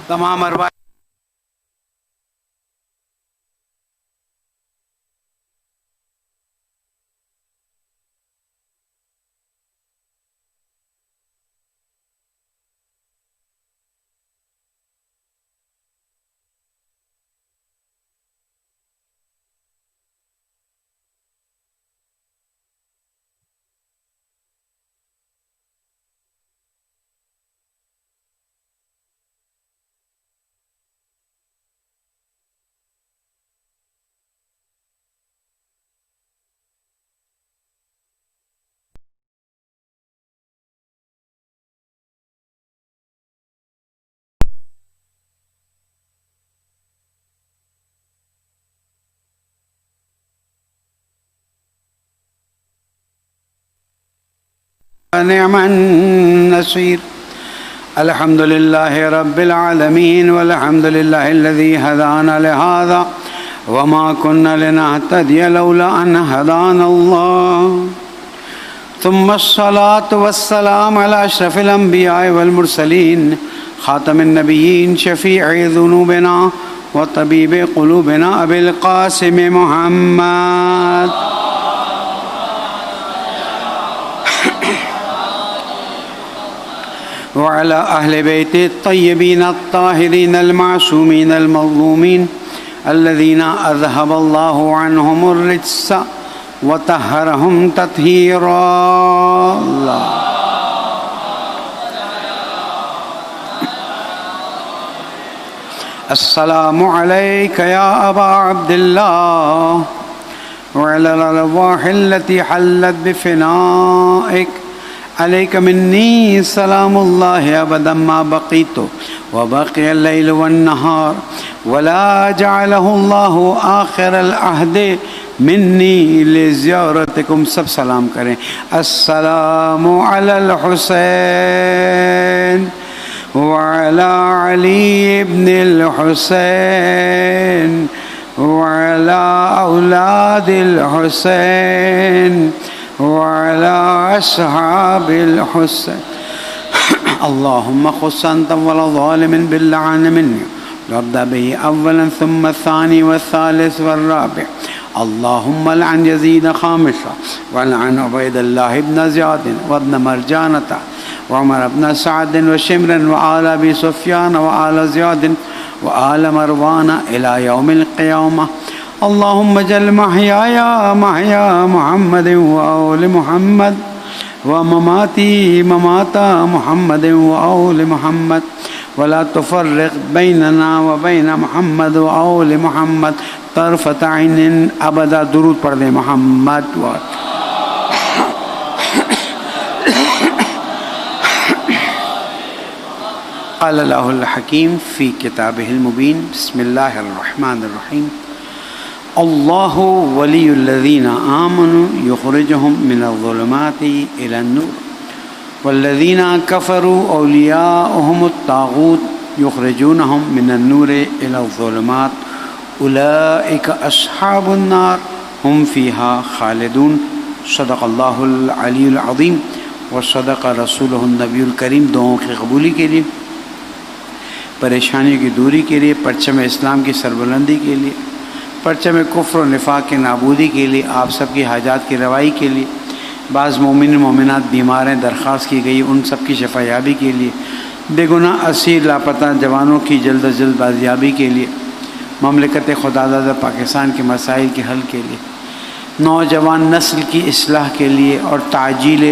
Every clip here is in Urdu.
تمام ارواح نعم النصير. الحمد لله رب العالمين والحمد لله الذي هدانا لهذا وما كنا لنهتدي لولا أن هدانا الله. ثم الصلاة والسلام على أشرف الأنبياء والمرسلين خاتم النبيين شفيع ذنوبنا وطبيب قلوبنا أبي القاسم محمد وعلى أهل بيته الطيبين الطاهرين المعصومين المظلومين الذين أذهب الله عنهم الرجس وطهرهم تطهيرا. السلام عليك يا أبا عبد الله وعلى الأرواح التي حلت بفنائك. عليك مني سلام الله أبدا ما بقيت وبقي الليل والنهار ولا جعله الله آخر العهد مني لزيارتكم. سب سلام کریں. السلام على الحسين وعلى علي بن الحسين وعلى أولاد الحسين وعلى أصحاب الحسين. اللهم خص أنت ولا ظالم باللعن مني وابدأ به أولا ثم الثاني والثالث والرابع. اللهم لعن يزيد خامسا ولعن عبيد الله بن زياد وابن مرجانة وعمر بن سعد وشمر وآل أبي سفيان وآل زياد وآل مروان إلى يوم القيامة. اللهم اجعل محياي محيا محمد وآل محمد ومماتي ممات محمد وآل محمد ولا تفرق بيننا وبين محمد وآل محمد طرفة عين أبدا. درود پڑھ دیں محمد قال الله الحكيم في كتابه المبين. بسم الله الرحمن الرحيم. الله ولي الذين آمنوا يخرجهم من الظلمات إلى النور والذين كفروا أولياؤهم الطاغوت يخرجونهم من النور إلى الظلمات أولئك أصحاب النار هم فيها خالدون. صدق الله العلي العظيم وصدق رسوله النبي الكريم. دعاؤں کی قبولی کے لیے، پریشانیوں کی دوری کے لیے، پرچم اسلام کی سربلندی کے لیے، پرچم کفر و نفاق کے نابودی کے لیے، آپ سب کی حاجات کی روائی کے لیے، بعض مومن مومنات بیمار ہیں درخواست کی گئی ان سب کی شفا یابی کے لیے، بے گناہ اسیر لاپتہ جوانوں کی جلد از جلد بازیابی کے لیے، مملکت خداداد پاکستان کے مسائل کے حل کے لیے، نوجوان نسل کی اصلاح کے لیے اور تعجیل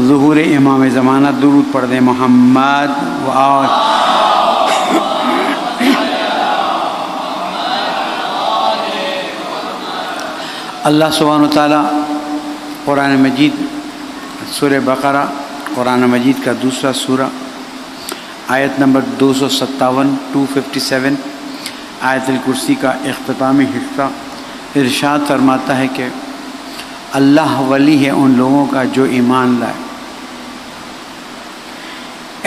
ظہور امام زمانہ. درود پڑھ دیں محمد اللہ سبحانہ و تعالیٰ قرآن مجید سورہ بقرہ قرآن مجید کا دوسرا سورہ آیت نمبر 257 257 آیت الکرسی کا اختتامی حصہ ارشاد فرماتا ہے کہ اللہ ولی ہے ان لوگوں کا جو ایمان لائے.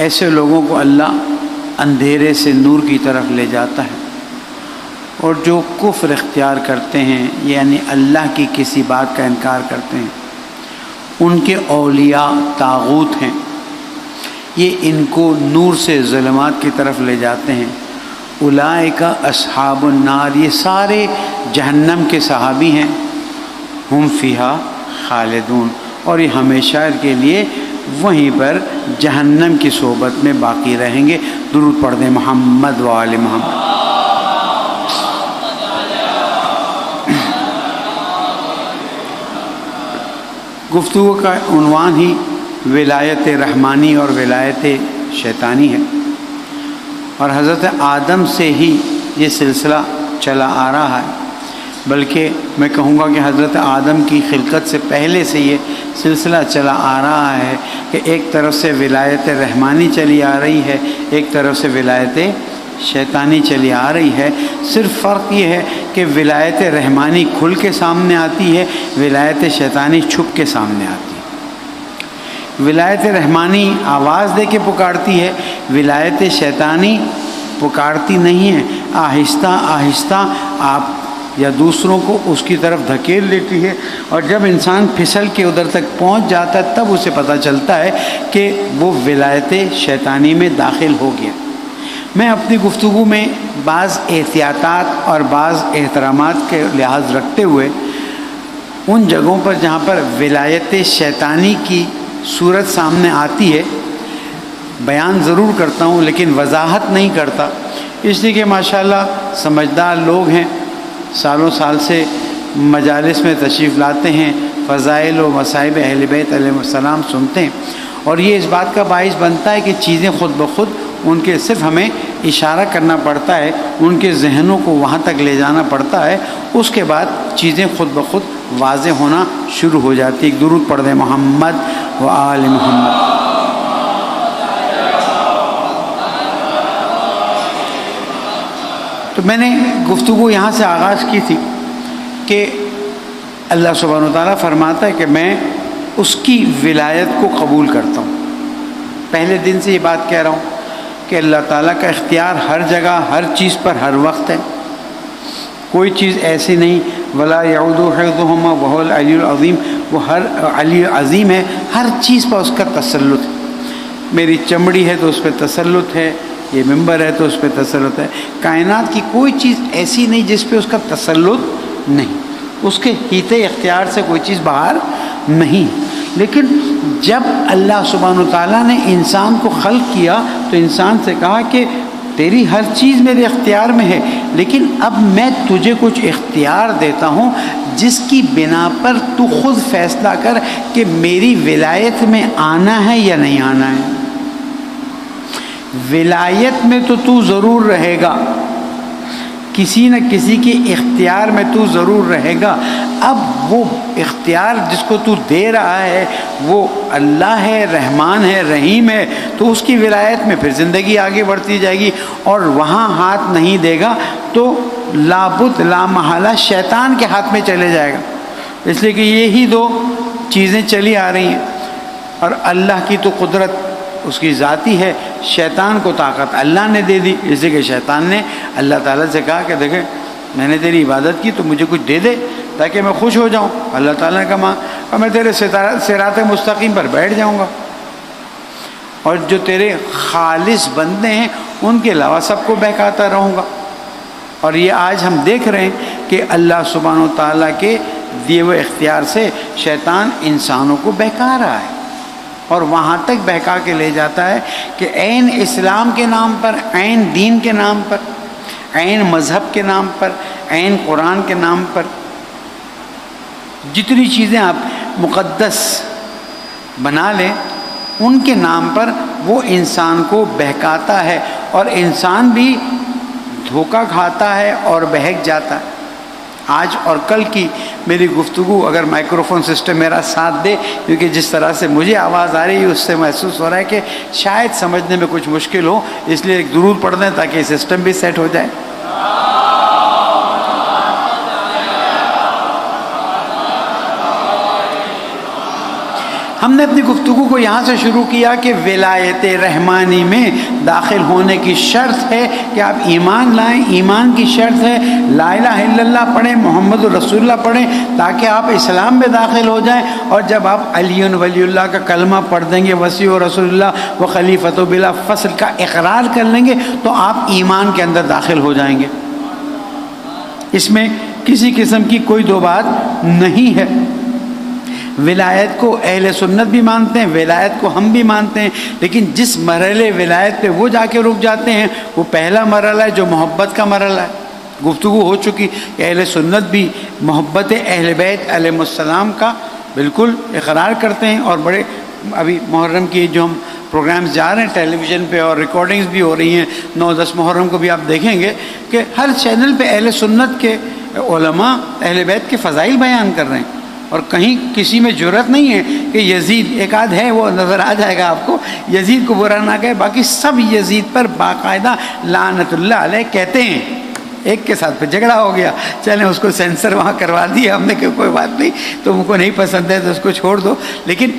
ایسے لوگوں کو اللہ اندھیرے سے نور کی طرف لے جاتا ہے، اور جو کفر اختیار کرتے ہیں یعنی اللہ کی کسی بات کا انکار کرتے ہیں ان کے اولیاء طاغوت ہیں، یہ ان کو نور سے ظلمات کی طرف لے جاتے ہیں اولئک اصحاب النار، یہ سارے جہنم کے صحابی ہیں، ہم فیہا خالدون، اور یہ ہمیشہ کے لیے وہیں پر جہنم کی صحبت میں باقی رہیں گے۔ درود پڑھ دیں محمد و آل محمد۔ گفتگو کا عنوان ہی ولایت رحمانی اور ولایت شیطانی ہے، اور حضرت آدم سے ہی یہ سلسلہ چلا آ رہا ہے، بلکہ میں کہوں گا کہ حضرت آدم کی خلقت سے پہلے سے یہ سلسلہ چلا آ رہا ہے کہ ایک طرف سے ولایت رحمانی چلی آ رہی ہے، ایک طرف سے ولایت شیطانی چلی آ رہی ہے۔ صرف فرق یہ ہے کہ ولایت رحمانی کھل کے سامنے آتی ہے، ولایت شیطانی چھپ کے سامنے آتی ہے۔ ولایت رحمانی آواز دے کے پکارتی ہے، ولایت شیطانی پکارتی نہیں ہے، آہستہ آہستہ آپ یا دوسروں کو اس کی طرف دھکیل لیتی ہے، اور جب انسان پھسل کے ادھر تک پہنچ جاتا ہے تب اسے پتہ چلتا ہے کہ وہ ولایت شیطانی میں داخل ہو گیا۔ میں اپنی گفتگو میں بعض احتیاطات اور بعض احترامات کے لحاظ رکھتے ہوئے ان جگہوں پر جہاں پر ولایت شیطانی کی صورت سامنے آتی ہے بیان ضرور کرتا ہوں، لیکن وضاحت نہیں کرتا، اس لیے کہ ماشاءاللہ سمجھدار لوگ ہیں، سالوں سال سے مجالس میں تشریف لاتے ہیں، فضائل و مصائب اہل بیت علیہ السلام سنتے ہیں، اور یہ اس بات کا باعث بنتا ہے کہ چیزیں خود بخود ان کے صرف ہمیں اشارہ کرنا پڑتا ہے، ان کے ذہنوں کو وہاں تک لے جانا پڑتا ہے، اس کے بعد چیزیں خود بخود واضح ہونا شروع ہو جاتی ہے۔ ایک درود پڑھ دیں محمد و آل محمد۔ تو میں نے گفتگو یہاں سے آغاز کی تھی کہ اللہ سبحانہ و تعالیٰ فرماتا ہے کہ میں اس کی ولایت کو قبول کرتا ہوں۔ پہلے دن سے یہ بات کہہ رہا ہوں کہ اللہ تعالیٰ کا اختیار ہر جگہ ہر چیز پر ہر وقت ہے، کوئی چیز ایسی نہیں، ولا یعود حفظہما وہو العلی العظیم، وہ ہر علی عظیم ہے، ہر چیز پر اس کا تسلط ہے۔ میری چمڑی ہے تو اس پہ تسلط ہے، یہ ممبر ہے تو اس پہ تسلط ہے، کائنات کی کوئی چیز ایسی نہیں جس پہ اس کا تسلط نہیں، اس کے ہیتے اختیار سے کوئی چیز باہر نہیں۔ لیکن جب اللہ سبحانہ وتعالیٰ نے انسان کو خلق کیا تو انسان سے کہا کہ تیری ہر چیز میرے اختیار میں ہے، لیکن اب میں تجھے کچھ اختیار دیتا ہوں جس کی بنا پر تو خود فیصلہ کر کہ میری ولایت میں آنا ہے یا نہیں آنا ہے۔ ولایت میں تو ضرور رہے گا، کسی نہ کسی کے اختیار میں تو ضرور رہے گا۔ اب وہ اختیار جس کو تو دے رہا ہے وہ اللہ ہے، رحمان ہے، رحیم ہے، تو اس کی ولایت میں پھر زندگی آگے بڑھتی جائے گی، اور وہاں ہاتھ نہیں دے گا تو لابد لا محالہ شیطان کے ہاتھ میں چلے جائے گا۔ اس لیے کہ یہی دو چیزیں چلی آ رہی ہیں، اور اللہ کی تو قدرت اس کی ذاتی ہے، شیطان کو طاقت اللہ نے دے دی، اس لیے کہ شیطان نے اللہ تعالیٰ سے کہا کہ دیکھیں میں نے تیری عبادت کی تو مجھے کچھ دے دے تاکہ میں خوش ہو جاؤں۔ اللہ تعالیٰ نے کہا میں تیرے صراط مستقیم پر بیٹھ جاؤں گا، اور جو تیرے خالص بندے ہیں ان کے علاوہ سب کو بہکاتا رہوں گا۔ اور یہ آج ہم دیکھ رہے ہیں کہ اللہ سبحانہ و تعالیٰ کے دیے ہوئے اختیار سے شیطان انسانوں کو بہکا رہا ہے، اور وہاں تک بہکا کے لے جاتا ہے کہ عین اسلام کے نام پر، عین دین کے نام پر، عین مذہب کے نام پر، عین قرآن کے نام پر جتنی چیزیں آپ مقدس بنا لیں ان کے نام پر وہ انسان کو بہکاتا ہے، اور انسان بھی دھوکہ کھاتا ہے اور بہک جاتا ہے۔ آج اور کل کی میری گفتگو اگر مائکروفون سسٹم میرا ساتھ دے، کیونکہ جس طرح سے مجھے آواز آ رہی ہے اس سے محسوس ہو رہا ہے کہ شاید سمجھنے میں کچھ مشکل ہو، اس لیے ایک درود پڑھ دیں تاکہ سسٹم بھی سیٹ ہو جائے۔ ہم نے اپنی گفتگو کو یہاں سے شروع کیا کہ ولایت رحمانی میں داخل ہونے کی شرط ہے کہ آپ ایمان لائیں، ایمان کی شرط ہے لا الہ الا اللہ پڑھیں، محمد رسول اللہ پڑھیں، تاکہ آپ اسلام میں داخل ہو جائیں۔ اور جب آپ علی ولی اللہ کا کلمہ پڑھ دیں گے، وسیع رسول اللہ و خلیفۃ بلا فصل کا اقرار کر لیں گے، تو آپ ایمان کے اندر داخل ہو جائیں گے۔ اس میں کسی قسم کی کوئی دو بات نہیں ہے۔ ولایت کو اہل سنت بھی مانتے ہیں، ولایت کو ہم بھی مانتے ہیں، لیکن جس مرحلے ولایت پہ وہ جا کے رک جاتے ہیں وہ پہلا مرحلہ ہے جو محبت کا مرحلہ ہے۔ گفتگو ہو چکی کہ اہل سنت بھی محبت اہل بیت علیہ السلام کا بالکل اقرار کرتے ہیں، اور بڑے ابھی محرم کی جو ہم پروگرامز جا رہے ہیں ٹیلی ویژن پہ اور ریکارڈنگز بھی ہو رہی ہیں، 9-10 محرم کو بھی آپ دیکھیں گے کہ ہر چینل پہ اہل سنت کے علماء اہل بیت کے فضائل بیان کر رہے ہیں، اور کہیں کسی میں جرأت نہیں ہے کہ یزید ایک آدھ ہے وہ نظر آ جائے گا آپ کو، یزید کو برا نہ کہے، باقی سب یزید پر باقاعدہ لعنت اللہ علیہ کہتے ہیں۔ ایک کے ساتھ پھر جھگڑا ہو گیا، چلیں اس کو سینسر وہاں کروا دیا ہم نے کہ کوئی بات نہیں، تم کو نہیں پسند ہے تو اس کو چھوڑ دو، لیکن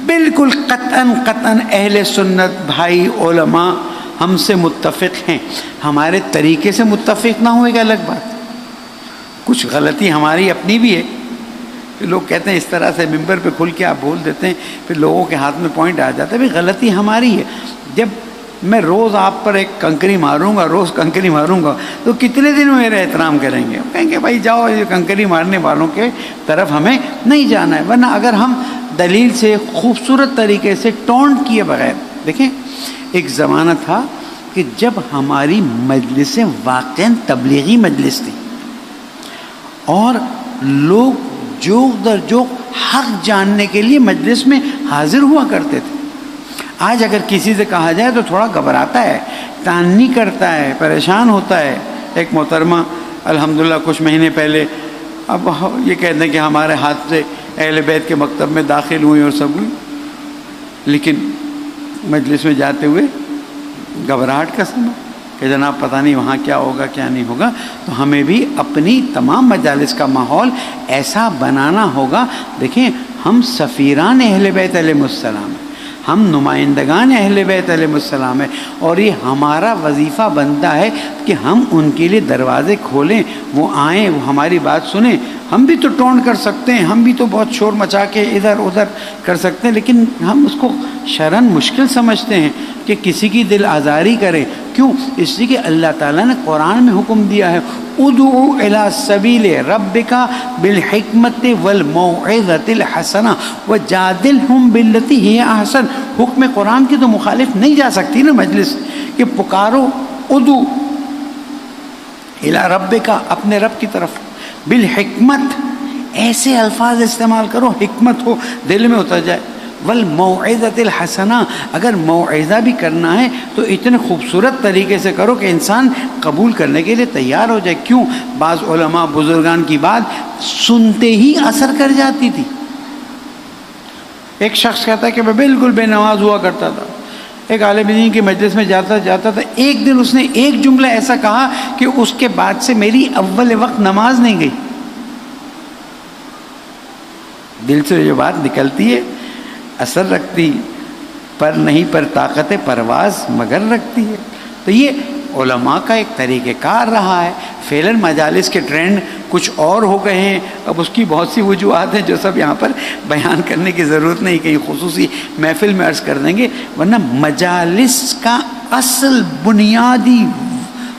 بالکل قطعاً اہل سنت بھائی علماء ہم سے متفق ہیں۔ ہمارے طریقے سے متفق نہ ہو ایک الگ بات، کچھ غلطی ہماری اپنی بھی ہے، پھر لوگ کہتے ہیں اس طرح سے ممبر پہ کھل کے آپ بول دیتے ہیں، پھر لوگوں کے ہاتھ میں پوائنٹ آ جاتا ہے، بھائی غلطی ہماری ہے۔ جب میں روز آپ پر ایک کنکری ماروں گا، روز کنکری ماروں گا، تو کتنے دن میرا احترام کریں گے؟ کہیں گے بھائی جاؤ، یہ کنکری مارنے والوں کے طرف ہمیں نہیں جانا ہے۔ ورنہ اگر ہم دلیل سے خوبصورت طریقے سے ٹونٹ کیے بغیر، دیکھیں ایک زمانہ تھا کہ جب ہماری مجلسیں واقعاً تبلیغی مجلس تھی اور لوگ جوق در جوق حق جاننے کے لیے مجلس میں حاضر ہوا کرتے تھے۔ آج اگر کسی سے کہا جائے تو تھوڑا گھبراتا ہے، تاننی کرتا ہے، پریشان ہوتا ہے۔ ایک محترمہ الحمدللہ کچھ مہینے پہلے اب یہ کہتے ہیں کہ ہمارے ہاتھ سے اہل بیت کے مکتب میں داخل ہوئی اور سب ہوئی، لیکن مجلس میں جاتے ہوئے گھبراہٹ کا سما کہ جناب پتہ نہیں وہاں کیا ہوگا کیا نہیں ہوگا۔ تو ہمیں بھی اپنی تمام مجالس کا ماحول ایسا بنانا ہوگا۔ دیکھیں ہم سفیران اہل بیت علیہ السلام ہیں، ہم نمائندگان اہل بیت علیہ السلام ہیں، اور یہ ہمارا وظیفہ بنتا ہے کہ ہم ان کے لیے دروازے کھولیں، وہ آئیں، وہ ہماری بات سنیں۔ ہم بھی تو ٹونٹ کر سکتے ہیں، ہم بھی تو بہت شور مچا کے ادھر ادھر کر سکتے ہیں، لیکن ہم اس کو شرعاً مشکل سمجھتے ہیں کہ کسی کی دل آزاری کریں۔ کیوں؟ اس لیے کہ اللہ تعالیٰ نے قرآن میں حکم دیا ہے ادعو الی سبیل ربک بالحکمت والموعظۃ الحسنہ وجادلہم باللتی ہی احسن۔ حکم قرآن کی تو مخالف نہیں جا سکتی نا مجلس، کہ پکارو ادعو الی ربک، اپنے رب کی طرف، بالحکمت، ایسے الفاظ استعمال کرو حکمت ہو، دل میں اتر جائے، والموعظۃ الحسنہ، اگر موعظہ بھی کرنا ہے تو اتنے خوبصورت طریقے سے کرو کہ انسان قبول کرنے کے لیے تیار ہو جائے۔ کیوں؟ بعض علماء بزرگان کی بات سنتے ہی اثر کر جاتی تھی۔ ایک شخص کہتا ہے کہ میں بالکل بے نماز ہوا کرتا تھا، ایک عالم دین کی مجلس میں جاتا تھا، ایک دن اس نے ایک جملہ ایسا کہا کہ اس کے بعد سے میری اول وقت نماز نہیں گئی۔ دل سے جو بات نکلتی ہے اثر رکھتی، پر نہیں پر طاقت پرواز مگر رکھتی ہے۔ تو یہ علماء کا ایک طریقہ کار رہا ہے۔ فعلاً مجالس کے ٹرینڈ کچھ اور ہو گئے ہیں، اب اس کی بہت سی وجوہات ہیں جو سب یہاں پر بیان کرنے کی ضرورت نہیں، کہیں خصوصی محفل میں عرض کر دیں گے۔ ورنہ مجالس کا اصل بنیادی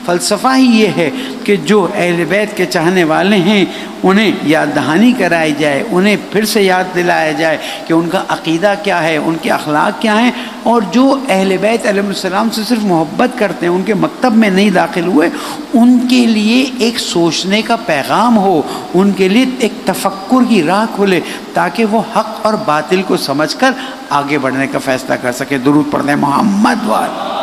فلسفہ ہی یہ ہے کہ جو اہل بیت کے چاہنے والے ہیں انہیں یاد دہانی کرائی جائے، انہیں پھر سے یاد دلایا جائے کہ ان کا عقیدہ کیا ہے، ان کے اخلاق کیا ہیں، اور جو اہل بیت علیہ السلام سے صرف محبت کرتے ہیں، ان کے مکتب میں نہیں داخل ہوئے، ان کے لیے ایک سوچنے کا پیغام ہو، ان کے لیے ایک تفکر کی راہ کھلے، تاکہ وہ حق اور باطل کو سمجھ کر آگے بڑھنے کا فیصلہ کر سکے۔ درود پڑھتے ہیں محمد وال۔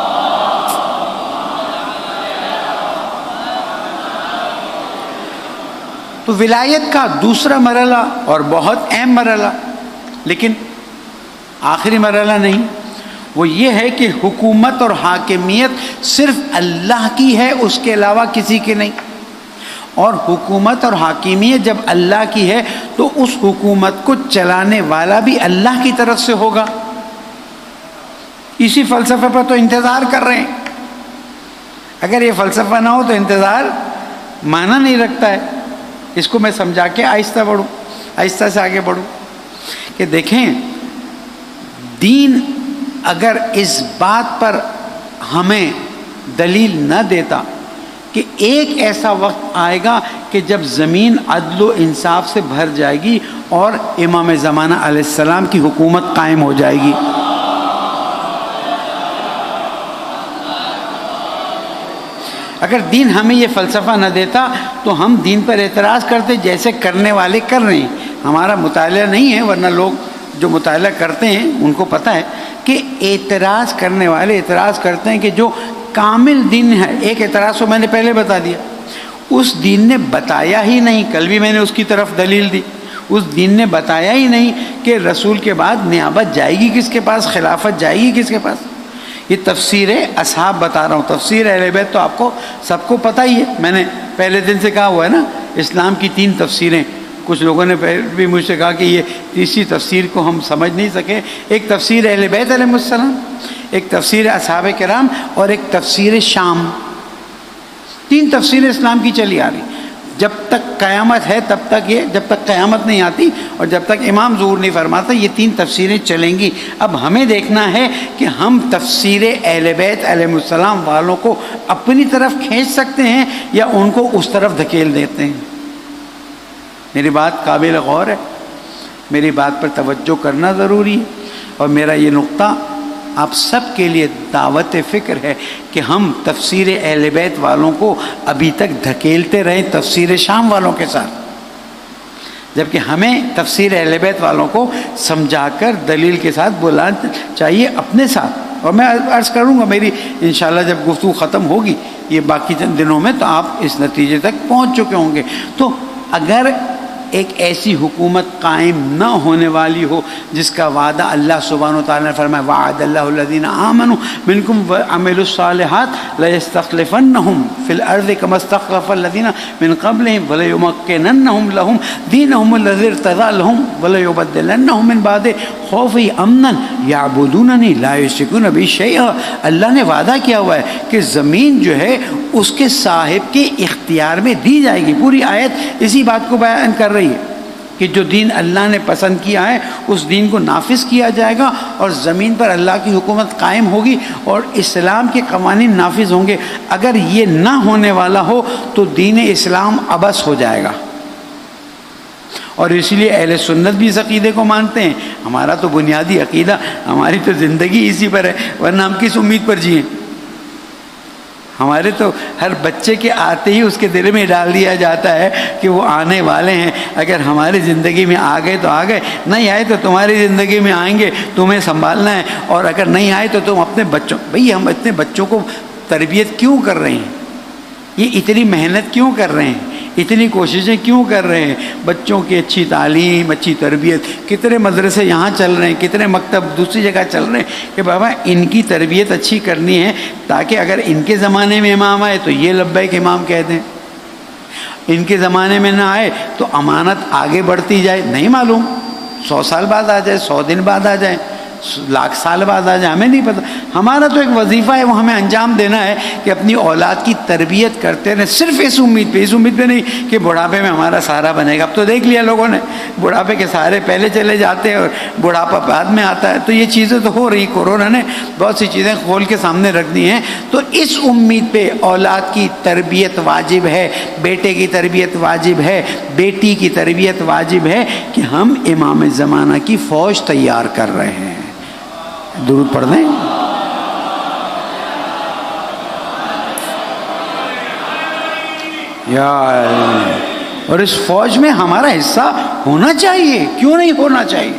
تو ولایت کا دوسرا مرحلہ اور بہت اہم مرحلہ، لیکن آخری مرحلہ نہیں، وہ یہ ہے کہ حکومت اور حاکمیت صرف اللہ کی ہے، اس کے علاوہ کسی کی نہیں۔ اور حکومت اور حاکمیت جب اللہ کی ہے تو اس حکومت کو چلانے والا بھی اللہ کی طرف سے ہوگا. اسی فلسفے پر تو انتظار کر رہے ہیں. اگر یہ فلسفہ نہ ہو تو انتظار معنی نہیں رکھتا ہے. اس کو میں سمجھا کے آہستہ سے آگے بڑھوں کہ دیکھیں، دین اگر اس بات پر ہمیں دلیل نہ دیتا کہ ایک ایسا وقت آئے گا کہ جب زمین عدل و انصاف سے بھر جائے گی اور امام زمانہ علیہ السلام کی حکومت قائم ہو جائے گی. اگر دین ہمیں یہ فلسفہ نہ دیتا تو ہم دین پر اعتراض کرتے جیسے کرنے والے کر رہے ہیں. ہمارا مطالعہ نہیں ہے، ورنہ لوگ جو مطالعہ کرتے ہیں ان کو پتہ ہے کہ اعتراض کرنے والے اعتراض کرتے ہیں کہ جو کامل دین ہے، ایک اعتراض کو میں نے پہلے بتا دیا، اس دین نے بتایا ہی نہیں، کل بھی میں نے اس کی طرف دلیل دی، اس دین نے بتایا ہی نہیں کہ رسول کے بعد نیابت جائے گی کس کے پاس، خلافت جائے گی کس کے پاس. یہ تفسیر اصحاب بتا رہا ہوں. تفسیر اہل بیت تو آپ کو سب کو پتہ ہی ہے، میں نے پہلے دن سے کہا ہوا ہے نا، اسلام کی 3 تفسیریں. کچھ لوگوں نے بھی مجھ سے کہا کہ یہ تیسری تفسیر کو ہم سمجھ نہیں سکے. ایک تفسیر اہل بیت علیہ السلام، ایک تفسیر اصحاب کرام اور ایک تفسیر شام. 3 تفسیریں اسلام کی چلی آ رہی. جب تک قیامت ہے تب تک یہ، جب تک قیامت نہیں آتی اور جب تک امام ظہور نہیں فرماتا، یہ 3 تفسیریں چلیں گی. اب ہمیں دیکھنا ہے کہ ہم تفسیر اہل بیت علیہ السلام والوں کو اپنی طرف کھینچ سکتے ہیں یا ان کو اس طرف دھکیل دیتے ہیں. میری بات قابل غور ہے، میری بات پر توجہ کرنا ضروری ہے. اور میرا یہ نقطہ آپ سب کے لیے دعوت فکر ہے کہ ہم تفسیر اہل بیت والوں کو ابھی تک دھکیلتے رہیں تفسیر شام والوں کے ساتھ، جبکہ ہمیں تفسیر اہل بیت والوں کو سمجھا کر دلیل کے ساتھ بلانا چاہیے اپنے ساتھ. اور میں عرض کروں گا، میری انشاءاللہ جب گفتگو ختم ہوگی یہ باقی چند دنوں میں، تو آپ اس نتیجے تک پہنچ چکے ہوں گے. تو اگر ایک ایسی حکومت قائم نہ ہونے والی ہو جس کا وعدہ اللہ سبحانہ وتعالی نے فرمایا، وعد اللہ الذین آمنوا منکم وعملوا الصالحات لیستخلفنہم فی الارض کما استخلف الذین من قبلہم ولیمکننہم لہم دینہم الذی ارتضی لہم ولیبدلنہم من بعد خوفہم امنا یعبدوننی لا یشرکون بی شیئا. اللہ نے وعدہ کیا ہوا ہے کہ زمین جو ہے اس کے صاحب کے اختیار میں دی جائے گی. پوری آیت اسی بات کو بیان کر رہی ہے کہ جو دین اللہ نے پسند کیا ہے اس دین کو نافذ کیا جائے گا اور زمین پر اللہ کی حکومت قائم ہوگی اور اسلام کے قوانین نافذ ہوں گے. اگر یہ نہ ہونے والا ہو تو دین اسلام عبث ہو جائے گا. اور اس لیے اہل سنت بھی اس عقیدے کو مانتے ہیں. ہمارا تو بنیادی عقیدہ، ہماری تو زندگی اسی پر ہے، ورنہ ہم کس امید پر جئیں. ہمارے تو ہر بچے کے آتے ہی اس کے دل میں ڈال دیا جاتا ہے کہ وہ آنے والے ہیں، اگر ہماری زندگی میں آ گئے تو آ گئے، نہیں آئے تو تمہاری زندگی میں آئیں گے، تمہیں سنبھالنا ہے. اور اگر نہیں آئے تو تم اپنے بچوں، بھئی ہم اپنے بچوں کو تربیت کیوں کر رہے ہیں؟ یہ اتنی محنت کیوں کر رہے ہیں؟ اتنی کوششیں کیوں کر رہے ہیں؟ بچوں کی اچھی تعلیم، اچھی تربیت. کتنے مدرسے یہاں چل رہے ہیں، کتنے مکتب دوسری جگہ چل رہے ہیں کہ بابا ان کی تربیت اچھی کرنی ہے تاکہ اگر ان کے زمانے میں امام آئے تو یہ لبیک امام کہہ دیں، ان کے زمانے میں نہ آئے تو امانت آگے بڑھتی جائے. نہیں معلوم 100 سال بعد آ جائے، 100 دن بعد آ جائے، 1,00,000 سال بعد آ جائے، ہمیں نہیں پتہ. ہمارا تو ایک وظیفہ ہے، وہ ہمیں انجام دینا ہے کہ اپنی اولاد کی تربیت کرتے رہیں، صرف اس امید پہ نہیں کہ بڑھاپے میں ہمارا سہارا بنے گا. اب تو دیکھ لیا لوگوں نے، بڑھاپے کے سہارے پہلے چلے جاتے ہیں اور بڑھاپا بعد میں آتا ہے. تو یہ چیزیں تو ہو رہی، کورونا نے بہت سی چیزیں کھول کے سامنے رکھ دی ہیں. تو اس امید پہ اولاد کی تربیت واجب ہے، بیٹے کی تربیت واجب ہے، بیٹی کی تربیت واجب ہے کہ ہم امام زمانہ کی فوج تیار کر رہے ہیں. درود پڑھ دیں. یا اور اس فوج میں ہمارا حصہ ہونا چاہیے، کیوں نہیں ہونا چاہیے؟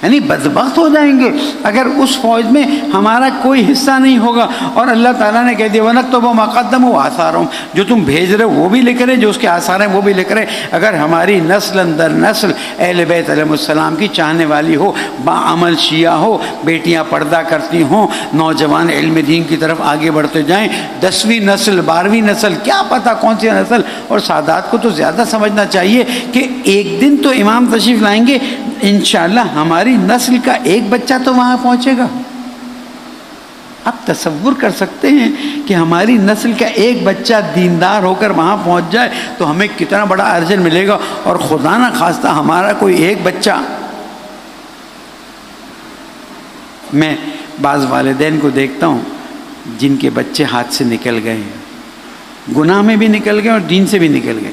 یعنی بدبخت ہو جائیں گے اگر اس فوج میں ہمارا کوئی حصہ نہیں ہوگا. اور اللہ تعالیٰ نے کہہ دیا وَنَكْتُبُ مَا قَدَّمُوا وَآثَارَهُمْ، جو تم بھیج رہے ہو وہ بھی لکھ رہے، جو اس کے آثار ہیں وہ بھی لکھ رہے. اگر ہماری نسل در نسل اہل بیت علیہ السلام کی چاہنے والی ہو، باعمل شیعہ ہو، بیٹیاں پردہ کرتی ہوں، نوجوان علم دین کی طرف آگے بڑھتے جائیں، 10ویں نسل 12ویں نسل کیا پتہ کون سی نسل. اور سادات کو تو زیادہ سمجھنا چاہیے کہ ایک دن تو امام تشریف لائیں گے، انشاءاللہ ہماری نسل کا ایک بچہ تو وہاں پہنچے گا. آپ تصور کر سکتے ہیں کہ ہماری نسل کا ایک بچہ دیندار ہو کر وہاں پہنچ جائے تو ہمیں کتنا بڑا اجر ملے گا. اور خدا نہ خواستہ ہمارا کوئی ایک بچہ، میں بعض والدین کو دیکھتا ہوں جن کے بچے ہاتھ سے نکل گئے ہیں، گناہ میں بھی نکل گئے اور دین سے بھی نکل گئے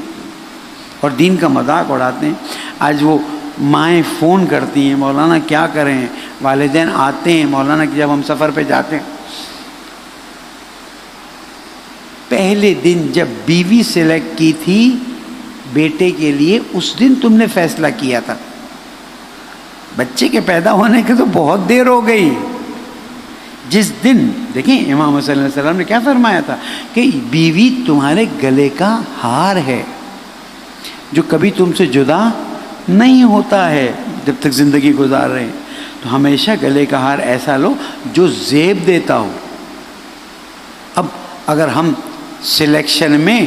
اور دین کا مذاق اڑاتے ہیں. آج وہ مائیں فون کرتی ہیں مولانا کیا کریں، والدین آتے ہیں مولانا کہ جب ہم سفر پہ جاتے ہیں، پہلے دن جب بیوی سلیکٹ کی تھی بیٹے کے لیے اس دن تم نے فیصلہ کیا تھا، بچے کے پیدا ہونے کے تو بہت دیر ہو گئی. جس دن دیکھیں امام صلی اللہ علیہ وسلم نے کیا فرمایا تھا کہ بیوی تمہارے گلے کا ہار ہے جو کبھی تم سے جدا نہیں ہوتا ہے جب تک زندگی گزار رہے ہیں. تو ہمیشہ گلے کا ہار ایسا لو جو زیب دیتا ہو. اب اگر ہم سلیکشن میں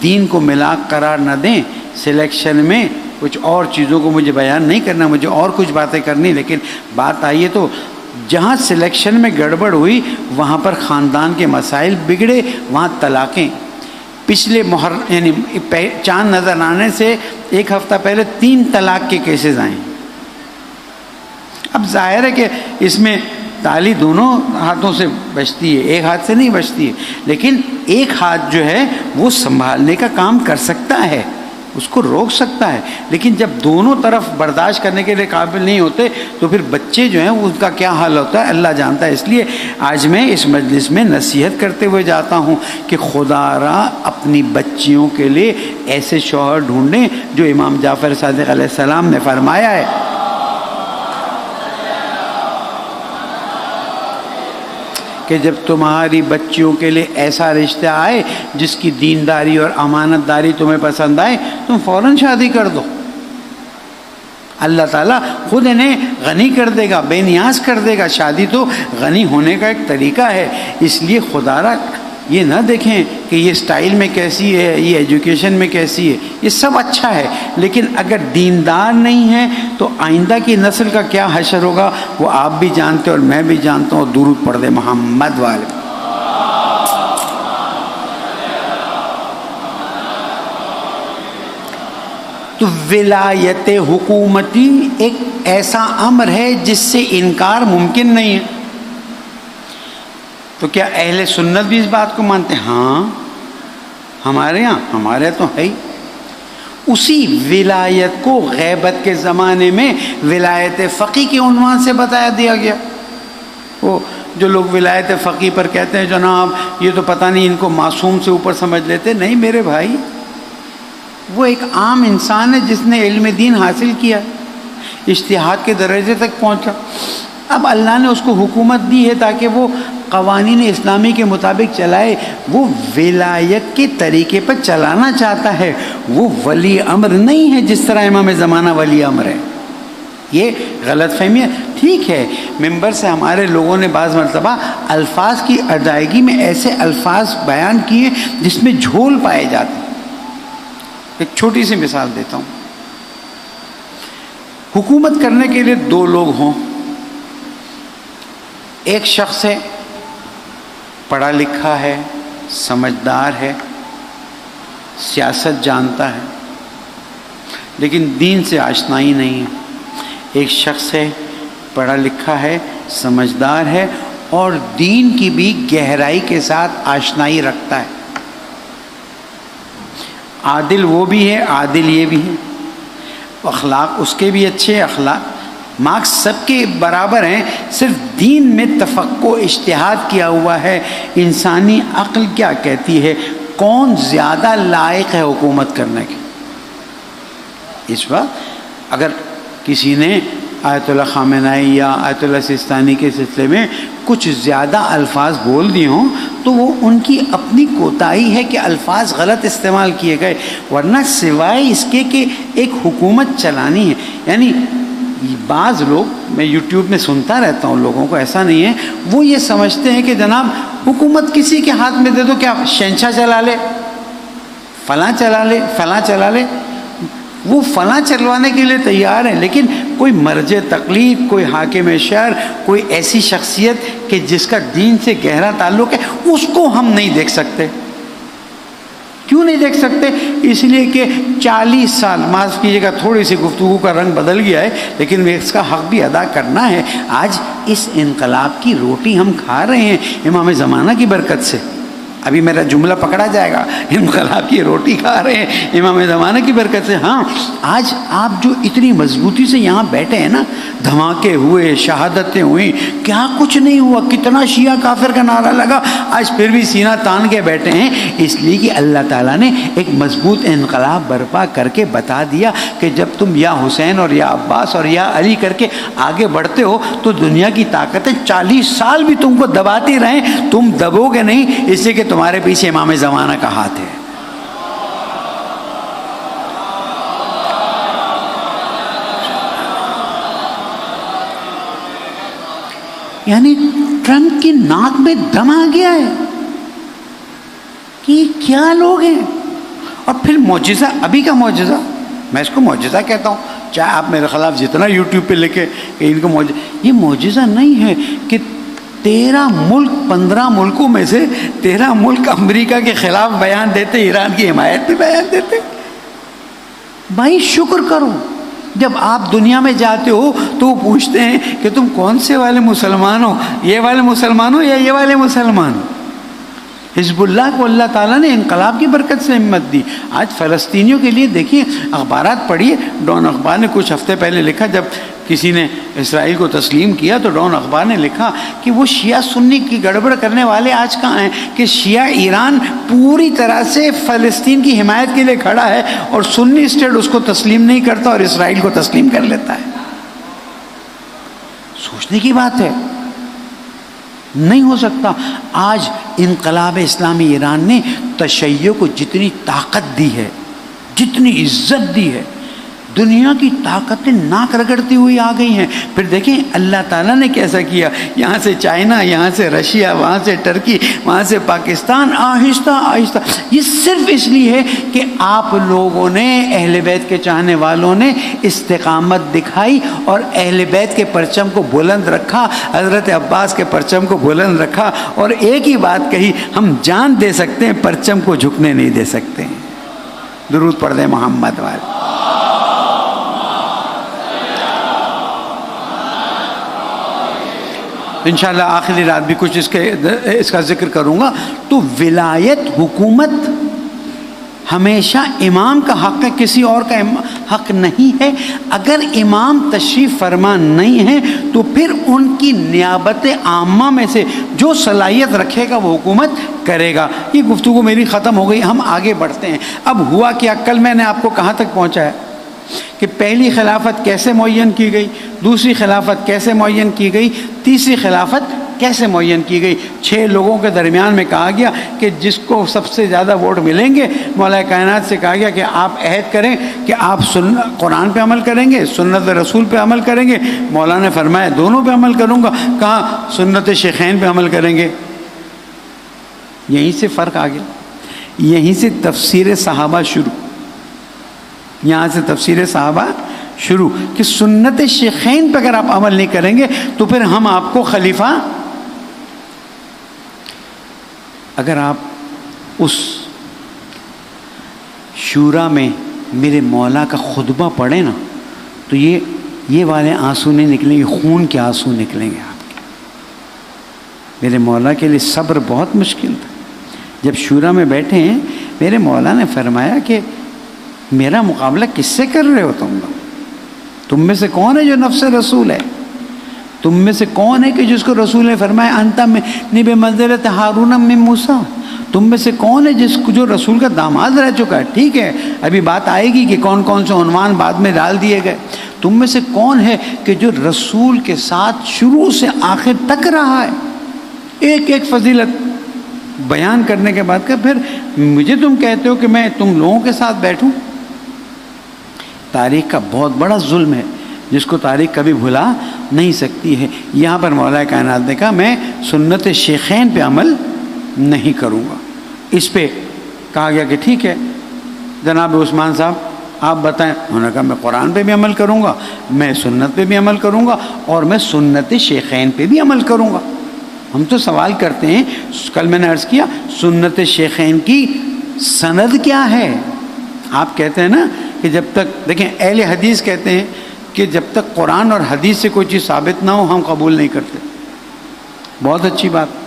دین کو ملاک قرار نہ دیں، سلیکشن میں کچھ اور چیزوں کو مجھے بیان نہیں کرنا، مجھے اور کچھ باتیں کرنی، لیکن بات آئیے تو جہاں سلیکشن میں گڑبڑ ہوئی وہاں پر خاندان کے مسائل بگڑے، وہاں طلاقیں. پچھلے یعنی چاند نظر آنے سے ایک ہفتہ پہلے 3 طلاق کے کیسز آئیں. اب ظاہر ہے کہ اس میں تالی دونوں ہاتھوں سے بجتی ہے، ایک ہاتھ سے نہیں بجتی ہے، لیکن ایک ہاتھ جو ہے وہ سنبھالنے کا کام کر سکتا ہے، اس کو روک سکتا ہے. لیکن جب دونوں طرف برداشت کرنے کے لیے قابل نہیں ہوتے تو پھر بچے جو ہیں ان کا کیا حال ہوتا ہے اللہ جانتا ہے. اس لیے آج میں اس مجلس میں نصیحت کرتے ہوئے جاتا ہوں کہ خدا را اپنی بچیوں کے لیے ایسے شوہر ڈھونڈیں جو امام جعفر صادق علیہ السلام نے فرمایا ہے کہ جب تمہاری بچیوں کے لیے ایسا رشتہ آئے جس کی دینداری اور امانت داری تمہیں پسند آئے تم فوراً شادی کر دو. اللہ تعالیٰ خود انہیں غنی کر دے گا، بے نیاز کر دے گا. شادی تو غنی ہونے کا ایک طریقہ ہے. اس لیے خدا را یہ نہ دیکھیں کہ یہ سٹائل میں کیسی ہے، یہ ایجوکیشن میں کیسی ہے، یہ سب اچھا ہے، لیکن اگر دیندار نہیں ہے تو آئندہ کی نسل کا کیا حشر ہوگا وہ آپ بھی جانتے اور میں بھی جانتا ہوں. درود پڑھ دے محمد والے. تو ولایت حکومتی ایک ایسا امر ہے جس سے انکار ممکن نہیں ہے. تو کیا اہل سنت بھی اس بات کو مانتے ہیں؟ ہاں ہمارے تو ہے ہی. اسی ولایت کو غیبت کے زمانے میں ولایت فقی کے عنوان سے بتایا دیا گیا. وہ جو لوگ ولایت فقی پر کہتے ہیں جناب یہ تو پتہ نہیں ان کو معصوم سے اوپر سمجھ لیتے، نہیں میرے بھائی، وہ ایک عام انسان ہے جس نے علم دین حاصل کیا، اجتہاد کے درجے تک پہنچا. اب اللہ نے اس کو حکومت دی ہے تاکہ وہ قوانین اسلامی کے مطابق چلائے. وہ ولایت کے طریقے پر چلانا چاہتا ہے، وہ ولی امر نہیں ہے جس طرح امام زمانہ ولی امر ہے. یہ غلط فہمی ہے. ٹھیک ہے ممبر سے ہمارے لوگوں نے بعض مرتبہ الفاظ کی ادائیگی میں ایسے الفاظ بیان کیے جس میں جھول پائے جاتے. ایک چھوٹی سی مثال دیتا ہوں. حکومت کرنے کے لیے 2 لوگ ہوں، ایک شخص ہے پڑھا لکھا ہے، سمجھدار ہے، سیاست جانتا ہے لیکن دین سے آشنائی نہیں ہے. ایک شخص ہے پڑھا لکھا ہے، سمجھدار ہے اور دین کی بھی گہرائی کے ساتھ آشنائی رکھتا ہے. عادل وہ بھی ہے، عادل یہ بھی ہے، اخلاق اس کے بھی اچھے اخلاق، مارکس سب کے برابر ہیں، صرف دین میں تفقع اجتہاد کیا ہوا ہے. انسانی عقل کیا کہتی ہے کون زیادہ لائق ہے حکومت کرنے کے. اس وقت اگر کسی نے آیت اللہ خامنائی یا آیت اللہ سستانی کے سلسلے میں کچھ زیادہ الفاظ بول دیے ہوں تو وہ ان کی اپنی کوتاہی ہے کہ الفاظ غلط استعمال کیے گئے، ورنہ سوائے اس کے کہ ایک حکومت چلانی ہے. یعنی بعض لوگ، میں یوٹیوب میں سنتا رہتا ہوں لوگوں کو، ایسا نہیں ہے، وہ یہ سمجھتے ہیں کہ جناب حکومت کسی کے ہاتھ میں دے دو، کیا شہنشاہ چلا لے، فلاں چلا لے، فلاں چلا لے. وہ فلاں چلوانے کے لیے تیار ہیں، لیکن کوئی مرجع تقلید، کوئی حاکم شہر، کوئی ایسی شخصیت کہ جس کا دین سے گہرا تعلق ہے، اس کو ہم نہیں دیکھ سکتے. کیوں نہیں دیکھ سکتے؟ اس لیے کہ 40 سال، معاف کیجیے گا تھوڑی سی گفتگو کا رنگ بدل گیا ہے، لیکن اس کا حق بھی ادا کرنا ہے. آج اس انقلاب کی روٹی ہم کھا رہے ہیں امام زمانہ کی برکت سے. ابھی میرا جملہ پکڑا جائے گا، انقلاب کی روٹی کھا رہے ہیں امام زمانہ کی برکت سے. ہاں، آج آپ جو اتنی مضبوطی سے یہاں بیٹھے ہیں نا، دھماکے ہوئے، شہادتیں ہوئیں، کیا کچھ نہیں ہوا، کتنا شیعہ کافر کا نعرہ لگا، آج پھر بھی سینہ تان کے بیٹھے ہیں، اس لیے کہ اللہ تعالیٰ نے ایک مضبوط انقلاب برپا کر کے بتا دیا کہ جب تم یا حسین اور یا عباس اور یا علی کر کے آگے بڑھتے ہو تو دنیا کی طاقتیں 40 سال بھی تم کو دباتی رہیں، تم دبو گے نہیں، اس لیے کہ تمہارے پیچھے امام زمانہ کا ہاتھ ہے. یعنی ٹرمپ کی ناک میں دم آ گیا ہے کہ کیا لوگ ہیں. اور پھر معجزہ، ابھی کا معجزہ، میں اس کو معجزہ کہتا ہوں، چاہے آپ میرے خلاف جتنا یوٹیوب پہ لکھے کہ ان کو معجزہ، یہ معجزہ نہیں ہے کہ 13 ملک 15 ملکوں میں سے 13 ملک امریکہ کے خلاف بیان دیتے، ایران کی حمایت میں بیان دیتے. بھائی شکر کرو، جب آپ دنیا میں جاتے ہو تو وہ پوچھتے ہیں کہ تم کون سے والے مسلمان ہو، یہ والے مسلمان ہو یا یہ والے مسلمان ہو. حزب اللہ کو اللہ تعالیٰ نے انقلاب کی برکت سے ہمت دی. آج فلسطینیوں کے لیے دیکھیے، اخبارات پڑھیے، ڈان اخبار نے کچھ ہفتے پہلے لکھا، جب کسی نے اسرائیل کو تسلیم کیا تو ڈان اخبار نے لکھا کہ وہ شیعہ سنی کی گڑبڑ کرنے والے آج کہاں ہیں، کہ شیعہ ایران پوری طرح سے فلسطین کی حمایت کے لیے کھڑا ہے اور سنی اسٹیٹ اس کو تسلیم نہیں کرتا اور اسرائیل کو تسلیم کر لیتا ہے. سوچنے کی بات ہے، نہیں ہو سکتا. آج انقلاب اسلامی ایران نے تشیع کو جتنی طاقت دی ہے، جتنی عزت دی ہے، دنیا کی طاقتیں ناک رگڑتی ہوئی آ گئی ہیں. پھر دیکھیں اللہ تعالیٰ نے کیسا کیا، یہاں سے چائنا، یہاں سے رشیا، وہاں سے ٹرکی، وہاں سے پاکستان، آہستہ آہستہ. یہ صرف اس لیے ہے کہ آپ لوگوں نے، اہل بیت کے چاہنے والوں نے استقامت دکھائی اور اہل بیت کے پرچم کو بلند رکھا، حضرت عباس کے پرچم کو بلند رکھا، اور ایک ہی بات کہی، ہم جان دے سکتے ہیں، پرچم کو جھکنے نہیں دے سکتے ہیں. درود پڑھ دیں محمد والے. انشاءاللہ آخری رات بھی کچھ اس کا ذکر کروں گا. تو ولایت، حکومت ہمیشہ امام کا حق ہے، کسی اور کا حق نہیں ہے. اگر امام تشریف فرما نہیں ہے تو پھر ان کی نیابت عامہ میں سے جو صلاحیت رکھے گا وہ حکومت کرے گا. یہ گفتگو میری ختم ہو گئی، ہم آگے بڑھتے ہیں. اب ہوا کیا، کل میں نے آپ کو کہاں تک پہنچایا کہ پہلی خلافت کیسے معین کی گئی، دوسری خلافت کیسے معین کی گئی، تیسری خلافت کیسے معین کی گئی. 6 لوگوں کے درمیان میں کہا گیا کہ جس کو سب سے زیادہ ووٹ ملیں گے، مولا کائنات سے کہا گیا کہ آپ عہد کریں کہ آپ قرآن پہ عمل کریں گے، سنت رسول پہ عمل کریں گے. مولا نے فرمایا دونوں پہ عمل کروں گا. کہا سنت شیخین پہ عمل کریں گے. یہیں سے فرق آ گیا، یہیں سے تفسیر صحابہ شروع، یہاں سے تفسیر صحابہ شروع کہ سنت شیخین پہ اگر آپ عمل نہیں کریں گے تو پھر ہم آپ کو خلیفہ. اگر آپ اس شورا میں میرے مولا کا خطبہ پڑھیں نا تو یہ والے آنسو نہیں نکلیں گے، خون کے آنسو نکلیں گے آپ کے. میرے مولا کے لیے صبر بہت مشکل تھا. جب شورا میں بیٹھے ہیں، میرے مولا نے فرمایا کہ میرا مقابلہ کس سے کر رہے ہو تم میں سے کون ہے جو نفس رسول ہے؟ تم میں سے کون ہے کہ جس کو رسول نے فرمایا انت منی بمنزلۃ ہارون من موسیٰ؟ تم میں سے کون ہے جس کو جو رسول کا داماد رہ چکا ہے؟ ٹھیک ہے، ابھی بات آئے گی کہ کون کون سے عنوان بعد میں ڈال دیے گئے. تم میں سے کون ہے کہ جو رسول کے ساتھ شروع سے آخر تک رہا ہے؟ ایک ایک فضیلت بیان کرنے کے بعد کہ پھر مجھے تم کہتے ہو کہ میں تم لوگوں کے ساتھ بیٹھوں؟ تاریخ کا بہت بڑا ظلم ہے جس کو تاریخ کبھی بھلا نہیں سکتی ہے۔ یہاں پر مولا کائنات نے کہا میں سنت شیخین پہ عمل نہیں کروں گا۔ اس پہ کہا گیا کہ ٹھیک ہے جناب عثمان صاحب آپ بتائیں۔ انہوں نے کہا میں قرآن پہ بھی عمل کروں گا، میں سنت پہ بھی عمل کروں گا، اور میں سنت شیخین پہ بھی عمل کروں گا۔ ہم تو سوال کرتے ہیں، کل میں نے عرض کیا سنت شیخین کی سند کیا ہے؟ آپ کہتے ہیں نا کہ جب تک دیکھیں اہل حدیث کہتے ہیں کہ جب تک قرآن اور حدیث سے کوئی چیز ثابت نہ ہو ہم قبول نہیں کرتے۔ بہت اچھی بات۔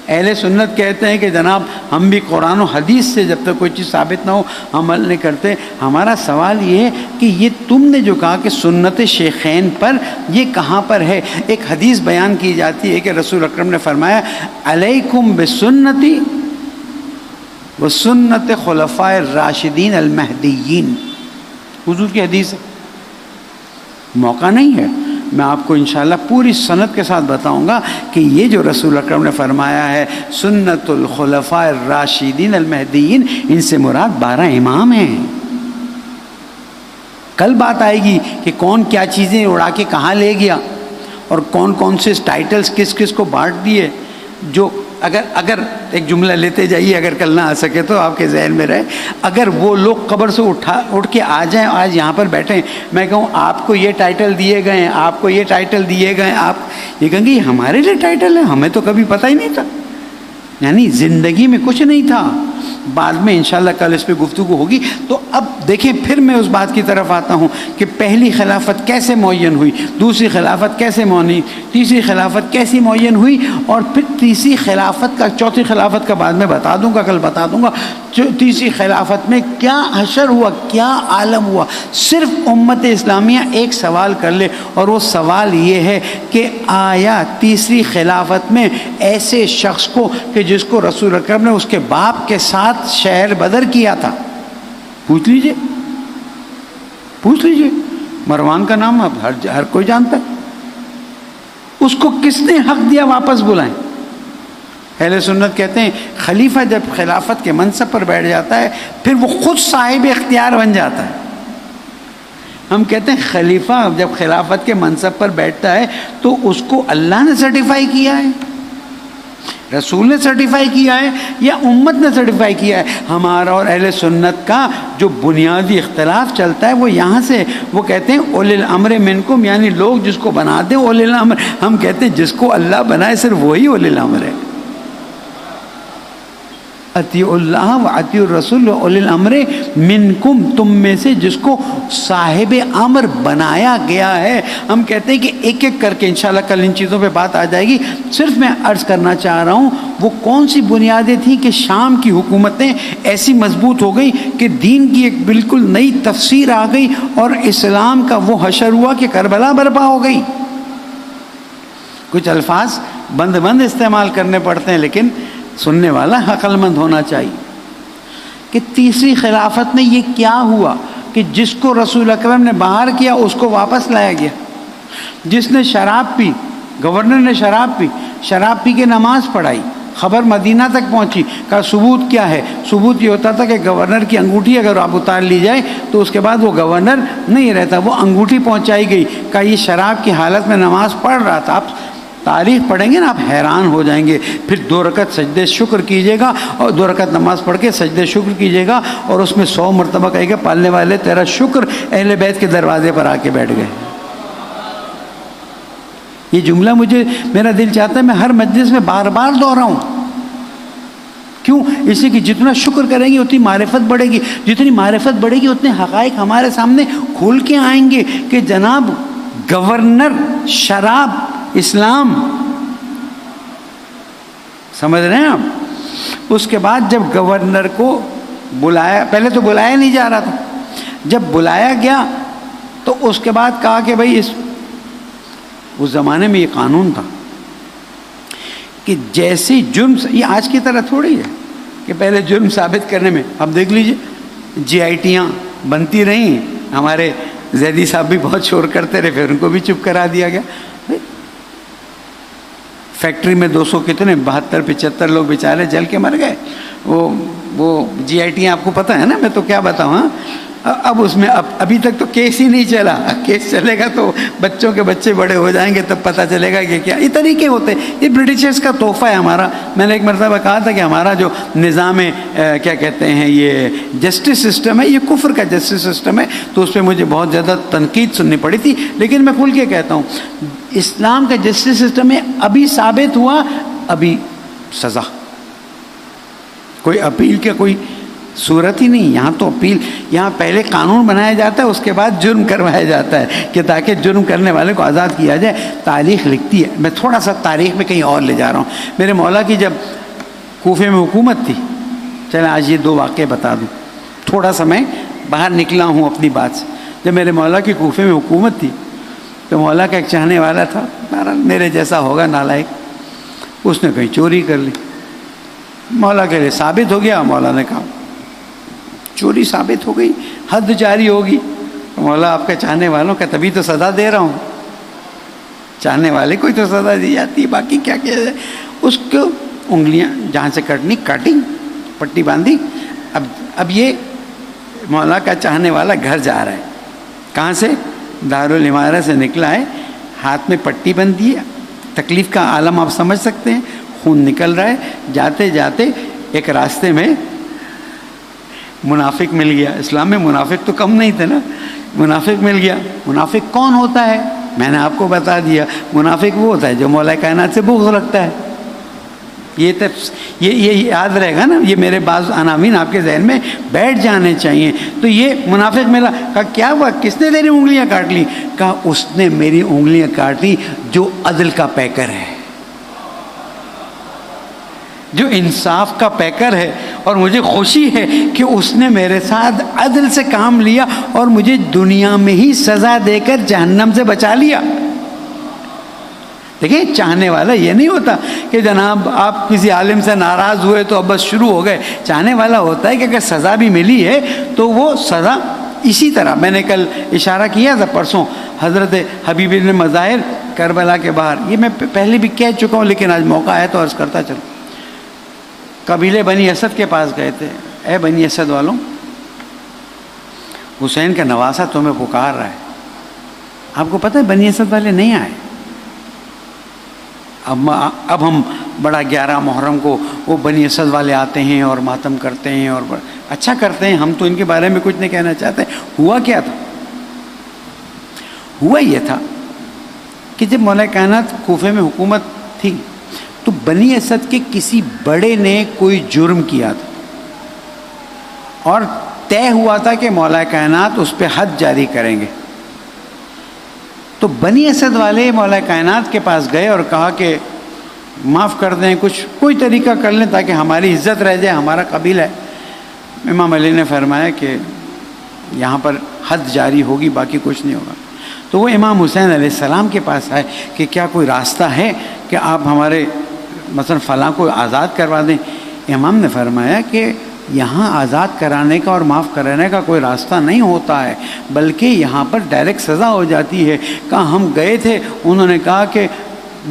اہل سنت کہتے ہیں کہ جناب ہم بھی قرآن و حدیث سے جب تک کوئی چیز ثابت نہ ہو عمل نہیں کرتے۔ ہمارا سوال یہ ہے کہ یہ تم نے جو کہا کہ سنت شیخین پر، یہ کہاں پر ہے؟ ایک حدیث بیان کی جاتی ہے کہ رسول اکرم نے فرمایا علیکم بسنتی وسنت خلفاء الراشدین المہدیین، حضور کی حدیث ہے۔ موقع نہیں ہے، میں آپ کو انشاءاللہ پوری سند کے ساتھ بتاؤں گا کہ یہ جو رسول اکرم نے فرمایا ہے سنت الخلفاء الراشدین المہدیین، ان سے مراد 12 امام ہیں۔ کل بات آئے گی کہ کون کیا چیزیں اڑا کے کہاں لے گیا اور کون کون سے ٹائٹلز کس کس کو بانٹ دیے۔ جو اگر ایک جملہ لیتے جائیے، اگر کل نہ آ سکے تو آپ کے ذہن میں رہے، اگر وہ لوگ قبر سے اٹھ کے آ جائیں، آج یہاں پر بیٹھیں، میں کہوں آپ کو یہ ٹائٹل دیے گئے ہیں، آپ کو یہ ٹائٹل دیے گئے ہیں، آپ یہ کہیں گے یہ ہمارے لیے ٹائٹل ہے، ہمیں تو کبھی پتہ ہی نہیں تھا، یعنی زندگی میں کچھ نہیں تھا۔ بعد میں انشاءاللہ کل اس پہ گفتگو ہوگی۔ تو اب دیکھیں پھر میں اس بات کی طرف آتا ہوں کہ پہلی خلافت کیسے معین ہوئی، دوسری خلافت کیسے معین، تیسری خلافت کیسی معین ہوئی، اور پھر تیسری خلافت کا، چوتھی خلافت کا بعد میں بتا دوں گا، کل بتا دوں گا تیسری خلافت میں کیا حشر ہوا، کیا عالم ہوا۔ صرف امت اسلامیہ ایک سوال کر لے، اور وہ سوال یہ ہے کہ آیا تیسری خلافت میں ایسے شخص کو کہ جس کو رسول اکرم نے اس کے باپ کے ساتھ شہر بدر کیا تھا، پوچھ لیجئے مروان کا نام اب ہر کوئی جانتا ہے، اس کو کس نے حق دیا واپس بلائیں؟ اہل سنت کہتے ہیں خلیفہ جب خلافت کے منصب پر بیٹھ جاتا ہے پھر وہ خود صاحب اختیار بن جاتا ہے۔ ہم کہتے ہیں خلیفہ جب خلافت کے منصب پر بیٹھتا ہے تو اس کو اللہ نے سرٹیفائی کیا ہے، رسول نے سرٹیفائی کیا ہے، یا امت نے سرٹیفائی کیا ہے؟ ہمارا اور اہل سنت کا جو بنیادی اختلاف چلتا ہے وہ یہاں سے، وہ کہتے ہیں اولی الامر منکم، یعنی لوگ جس کو بنا دیں اولی الامر، ہم کہتے ہیں جس کو اللہ بنائے صرف وہی اولی الامر ہے۔ اطیعوا اللہ و اطیعوا الرسول و اولی الامر منکم، تم میں سے جس کو صاحب امر بنایا گیا ہے۔ ہم کہتے ہیں کہ ایک ایک کر کے انشاءاللہ کل ان چیزوں پہ بات آ جائے گی، صرف میں عرض کرنا چاہ رہا ہوں وہ کون سی بنیادیں تھیں کہ شام کی حکومتیں ایسی مضبوط ہو گئی کہ دین کی ایک بالکل نئی تفسیر آ گئی اور اسلام کا وہ حشر ہوا کہ کربلا برپا ہو گئی۔ کچھ الفاظ بند استعمال کرنے پڑتے ہیں لیکن سننے والا عقل مند ہونا چاہیے کہ تیسری خلافت میں یہ کیا ہوا کہ جس کو رسول اکرم نے باہر کیا اس کو واپس لایا گیا، جس نے شراب پی، گورنر نے شراب پی کے نماز پڑھائی، خبر مدینہ تک پہنچی، کہا ثبوت کیا ہے؟ ثبوت یہ ہوتا تھا کہ گورنر کی انگوٹھی اگر آپ اتار لی جائے تو اس کے بعد وہ گورنر نہیں رہتا، وہ انگوٹھی پہنچائی گئی، کہا یہ شراب کی حالت میں نماز پڑھ رہا تھا۔ آپ تاریخ پڑھیں گے نا آپ حیران ہو جائیں گے۔ پھر 2 رکعت سجدے شکر کیجیے گا اور 2 رکعت نماز پڑھ کے سجدے شکر کیجیے گا، اور اس میں 100 مرتبہ کہے گا پالنے والے تیرا شکر اہل بیت کے دروازے پر آ کے بیٹھ گئے۔ یہ جملہ میرا دل چاہتا ہے میں ہر مجلس میں بار بار دہراؤں۔ کیوں؟ اس لیے کہ جتنا شکر کریں گے اتنی معرفت بڑھے گی، جتنی معرفت بڑھے گی اتنے حقائق ہمارے سامنے کھول کے آئیں گے کہ جناب گورنر، شراب، اسلام، سمجھ رہے ہیں آپ؟ اس کے بعد جب گورنر کو بلایا، پہلے تو بلایا نہیں جا رہا تھا، جب بلایا گیا تو اس کے بعد کہا کہ بھائی اس زمانے میں یہ قانون تھا کہ جیسی جرم، یہ آج کی طرح تھوڑی ہے کہ پہلے جرم ثابت کرنے میں، اب دیکھ لیجئے GITیاں بنتی رہیں ہمارے زیدی صاحب بھی بہت شور کرتے رہے، پھر ان کو بھی چپ کرا دیا گیا. فیکٹری میں 200 کتنے 72-75 لوگ بیچارے جل کے مر گئے. وہ جی آئی ٹی آپ کو پتہ ہے نا، میں تو کیا بتاؤں. ہاں اب اس میں ابھی تک تو کیس ہی نہیں چلا. کیس چلے گا تو بچوں کے بچے بڑے ہو جائیں گے، تب پتہ چلے گا کہ کیا. یہ طریقے ہوتے ہیں، یہ برٹشرز کا تحفہ ہے ہمارا. میں نے ایک مرتبہ کہا تھا کہ ہمارا جو نظام کیا کہتے ہیں یہ جسٹس سسٹم ہے، یہ کفر کا جسٹس سسٹم ہے. تو اس پہ مجھے بہت زیادہ تنقید سننی پڑی تھی، لیکن میں کھل کے کہتا ہوں اسلام کا جسٹس سسٹم ہے. ابھی ثابت ہوا، ابھی سزا. کوئی اپیل کا کوئی صورت ہی نہیں. یہاں تو اپیل، یہاں پہلے قانون بنایا جاتا ہے، اس کے بعد جرم کروایا جاتا ہے کہ تاکہ جرم کرنے والے کو آزاد کیا جائے. تاریخ لکھتی ہے. میں تھوڑا سا تاریخ میں کہیں اور لے جا رہا ہوں. میرے مولا کی جب کوفے میں حکومت تھی، چلیں آج یہ 2 واقعے بتا دوں. تھوڑا سا میں باہر نکلا ہوں اپنی بات سے. جب میرے مولا کی کوفے میں حکومت تھی تو مولا کا ایک چاہنے والا تھا، میرے جیسا ہوگا نالائق، اس نے کہیں چوری کر لی. مولا کے لیے ثابت ہو گیا. مولا نے کہا چوری ثابت ہو گئی، حد جاری ہوگی. مولا آپ کے چاہنے والوں کا تبھی تو سزا دے رہا ہوں. چاہنے والے کو ہی تو سزا دی جاتی ہے، باقی کیا کیا جائے. اس کو انگلیاں جہاں سے کٹنی کاٹی، پٹی باندھی. اب یہ مولا کا چاہنے والا گھر جا رہا ہے. کہاں سے؟ دارالعمارہ سے نکلا ہے، ہاتھ میں پٹی بندھی ہے. تکلیف کا عالم آپ سمجھ سکتے ہیں. خون نکل رہا ہے. جاتے جاتے ایک راستے میں منافق مل گیا. اسلام میں منافق تو کم نہیں تھے نا. منافق مل گیا. منافق کون ہوتا ہے؟ میں نے آپ کو بتا دیا. منافق وہ ہوتا ہے جو مولا کائنات سے بغض رکھتا ہے. یہ یاد رہے گا نا. یہ میرے بعض عناوین آپ کے ذہن میں بیٹھ جانے چاہیے. تو یہ منافق ملا. کہا کیا ہوا، کس نے تیری انگلیاں کاٹ لی؟ کہا اس نے میری انگلیاں کاٹ لی جو عدل کا پیکر ہے، جو انصاف کا پیکر ہے. اور مجھے خوشی ہے کہ اس نے میرے ساتھ عدل سے کام لیا اور مجھے دنیا میں ہی سزا دے کر جہنم سے بچا لیا. دیکھیں چاہنے والا یہ نہیں ہوتا کہ جناب آپ کسی عالم سے ناراض ہوئے تو اب بس شروع ہو گئے. چاہنے والا ہوتا ہے کہ اگر سزا بھی ملی ہے تو وہ سزا اسی طرح. میں نے کل اشارہ کیا تھا پرسوں، حضرت حبیب بن مظاہر کربلا کے باہر. یہ میں پہلے بھی کہہ چکا ہوں لیکن آج موقع ہے تو عرض کرتا چلوں. قبیلے بنی اسد کے پاس گئے تھے. اے بنی اسد والوں، حسین کا نواسہ تمہیں پکار رہا ہے. آپ کو پتہ ہے بنی اسد والے نہیں آئے. اب ہم بڑا 11 محرم کو وہ بنی اسد والے آتے ہیں اور ماتم کرتے ہیں اور اچھا کرتے ہیں. ہم تو ان کے بارے میں کچھ نہیں کہنا چاہتے. ہوا کیا تھا؟ ہوا یہ تھا کہ جب مولا کائنات کوفے میں حکومت تھی تو بنی اسد کے کسی بڑے نے کوئی جرم کیا تھا اور طے ہوا تھا کہ مولا کائنات اس پہ حد جاری کریں گے. تو بنی اسد والے مولا کائنات کے پاس گئے اور کہا کہ معاف کر دیں، کوئی طریقہ کر لیں تاکہ ہماری عزت رہ جائے، ہمارا قبیلہ ہے. امام علی نے فرمایا کہ یہاں پر حد جاری ہوگی، باقی کچھ نہیں ہوگا. تو وہ امام حسین علیہ السلام کے پاس آئے کہ کیا کوئی راستہ ہے کہ آپ ہمارے مثلا فلاں کو آزاد کروا دیں. امام نے فرمایا کہ یہاں آزاد کرانے کا اور معاف کرانے کا کوئی راستہ نہیں ہوتا ہے، بلکہ یہاں پر ڈائریکٹ سزا ہو جاتی ہے. کہا ہم گئے تھے، انہوں نے کہا کہ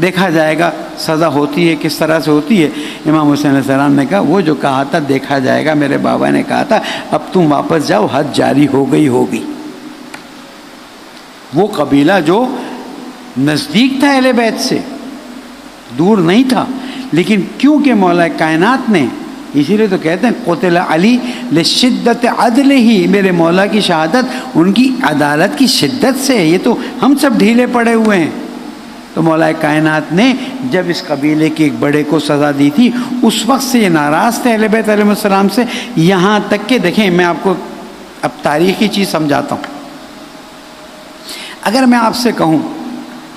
دیکھا جائے گا سزا ہوتی ہے کس طرح سے ہوتی ہے. امام حسین علیہ السلام نے کہا وہ جو کہا تھا دیکھا جائے گا، میرے بابا نے کہا تھا اب تم واپس جاؤ، حد جاری ہو گئی ہوگی. وہ قبیلہ جو نزدیک تھا اہل بیت سے، دور نہیں تھا، لیکن کیونکہ مولا کائنات نے، اسی لیے تو کہتے ہیں قتل علی لشدت عدل ہی، میرے مولا کی شہادت ان کی عدالت کی شدت سے. یہ تو ہم سب ڈھیلے پڑے ہوئے ہیں. تو مولا کائنات نے جب اس قبیلے کے ایک بڑے کو سزا دی تھی، اس وقت سے یہ ناراض تھے اہل بیت علیہ السلام سے. یہاں تک کہ دیکھیں میں آپ کو اب تاریخی چیز سمجھاتا ہوں. اگر میں آپ سے کہوں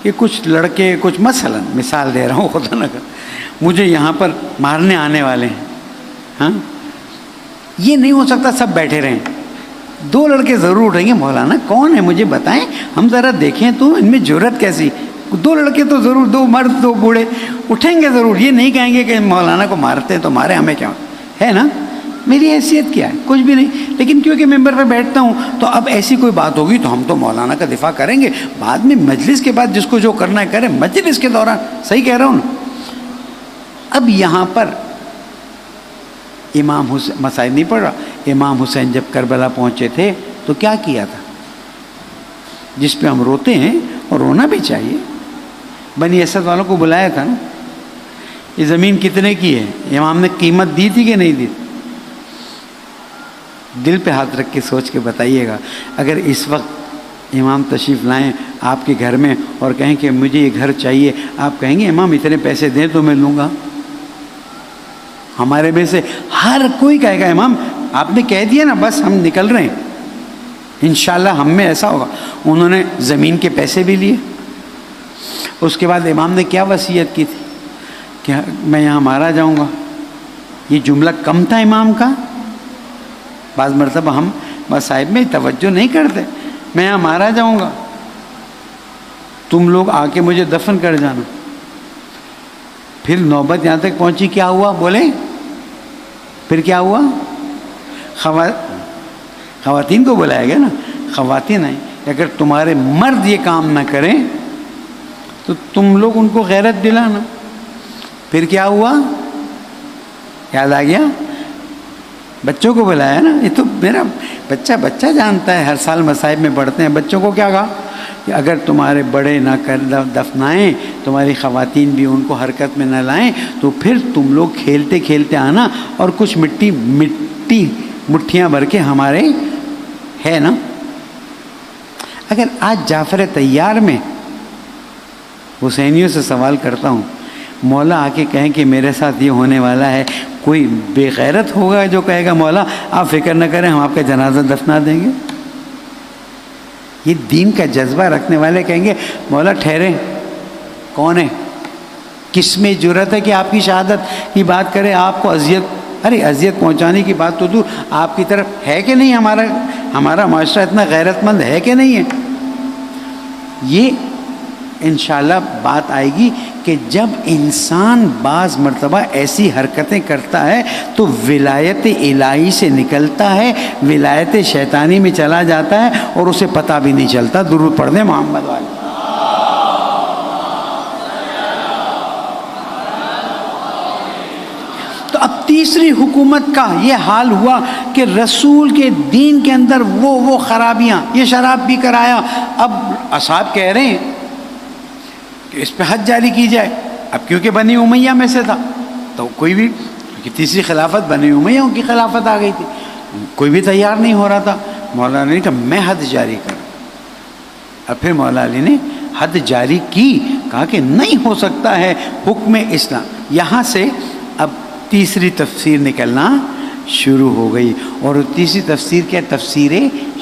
کہ کچھ لڑکے، کچھ مثلا مثال دے رہا ہوں، خدا نہ کر مجھے یہاں پر مارنے آنے والے ہیں، ہاں یہ نہیں ہو سکتا سب بیٹھے رہیں. 2 لڑکے ضرور اٹھیں گے، مولانا کون ہے مجھے بتائیں، ہم ذرا دیکھیں تو ان میں جرت کیسی. 2 لڑکے تو ضرور، 2 مرد 2 بوڑھے اٹھیں گے ضرور. یہ نہیں کہیں گے کہ مولانا کو مارتے ہیں تو مارے، ہمیں کیا ہے نا. میری حیثیت کیا ہے؟ کچھ بھی نہیں، لیکن کیونکہ ممبر پہ بیٹھتا ہوں تو اب ایسی کوئی بات ہوگی تو ہم تو مولانا کا دفاع کریں گے، بعد میں مجلس کے بعد جس کو جو کرنا ہے کرے، مجلس کے دوران صحیح کہہ رہا ہوں نا۔ اب یہاں پر امام حسین، مسائل نہیں پڑھ رہا، امام حسین جب کربلا پہنچے تھے تو کیا کیا تھا، جس پہ ہم روتے ہیں اور رونا بھی چاہیے۔ بنی اسد والوں کو بلایا تھا نا، یہ زمین کتنے کی ہے، امام نے قیمت دی تھی کہ نہیں دی؟ دل پہ ہاتھ رکھ کے سوچ کے بتائیے گا، اگر اس وقت امام تشریف لائیں آپ کے گھر میں اور کہیں کہ مجھے یہ گھر چاہیے، آپ کہیں گے امام اتنے پیسے دیں تو میں لوں گا؟ ہمارے میں سے ہر کوئی کہے گا امام آپ نے کہہ دیا نا بس ہم نکل رہے ہیں، انشاءاللہ ہم میں ایسا ہوگا۔ انہوں نے زمین کے پیسے بھی لیے، اس کے بعد امام نے کیا وصیت کی تھی کہ میں یہاں مارا جاؤں گا۔ یہ جملہ کم تھا امام کا؟ بعض مرتبہ ہم مصائب میں توجہ نہیں کرتے، میں یہاں مارا جاؤں گا، تم لوگ آ کے مجھے دفن کر جانا۔ پھر نوبت یہاں تک پہنچی، کیا ہوا بولیں؟ پھر کیا ہوا؟ خواتین کو بلایا گیا نا، خواتین آئیں، اگر تمہارے مرد یہ کام نہ کریں تو تم لوگ ان کو غیرت دلانا۔ پھر کیا ہوا؟ یاد آ گیا؟ بچوں کو بلایا نا، یہ تو میرا بچہ جانتا ہے، ہر سال مصائب میں پڑھتے ہیں۔ بچوں کو کیا کہا کہ اگر تمہارے بڑے نہ کر دفنائیں، تمہاری خواتین بھی ان کو حرکت میں نہ لائیں تو پھر تم لوگ کھیلتے کھیلتے آنا اور کچھ مٹی مٹھیاں بھر کے ہمارے ہے نا۔ اگر آج جعفر طیار میں حسینیوں سے سوال کرتا ہوں، مولا آ کے کہیں کہ میرے ساتھ یہ ہونے والا ہے، کوئی بے غیرت ہوگا جو کہے گا مولا آپ فکر نہ کریں ہم آپ کا جنازہ دفنا دیں گے؟ یہ دین کا جذبہ رکھنے والے کہیں گے مولا ٹھہریں، کون ہے، کس میں جرأت ہے کہ آپ کی شہادت کی بات کرے، آپ کو اذیت، ارے اذیت پہنچانے کی بات تو دور، آپ کی طرف ہے کہ نہیں ہمارا معاشرہ اتنا غیرت مند ہے کہ نہیں ہے؟ یہ انشاءاللہ بات آئے گی کہ جب انسان بعض مرتبہ ایسی حرکتیں کرتا ہے تو ولایت الہی سے نکلتا ہے، ولایت شیطانی میں چلا جاتا ہے اور اسے پتہ بھی نہیں چلتا۔ درود پڑھ دیں محمد والے۔ تو اب تیسری حکومت کا یہ حال ہوا کہ رسول کے دین کے اندر وہ خرابیاں، یہ شراب پی کر آیا، اب اصحاب کہہ رہے ہیں کہ اس پہ حد جاری کی جائے۔ اب کیونکہ بنی امیہ میں سے تھا تو کوئی بھی، کیونکہ تیسری خلافت بنی امیہ کی خلافت آ گئی تھی، کوئی بھی تیار نہیں ہو رہا تھا۔ مولا علی نے کہا میں حد جاری کروں۔ اب پھر مولا علی نے حد جاری کی، کہا کہ نہیں ہو سکتا ہے حکم اسلام۔ یہاں سے اب تیسری تفسیر نکلنا شروع ہو گئی، اور تیسری تفسیر کیا؟ تفسیر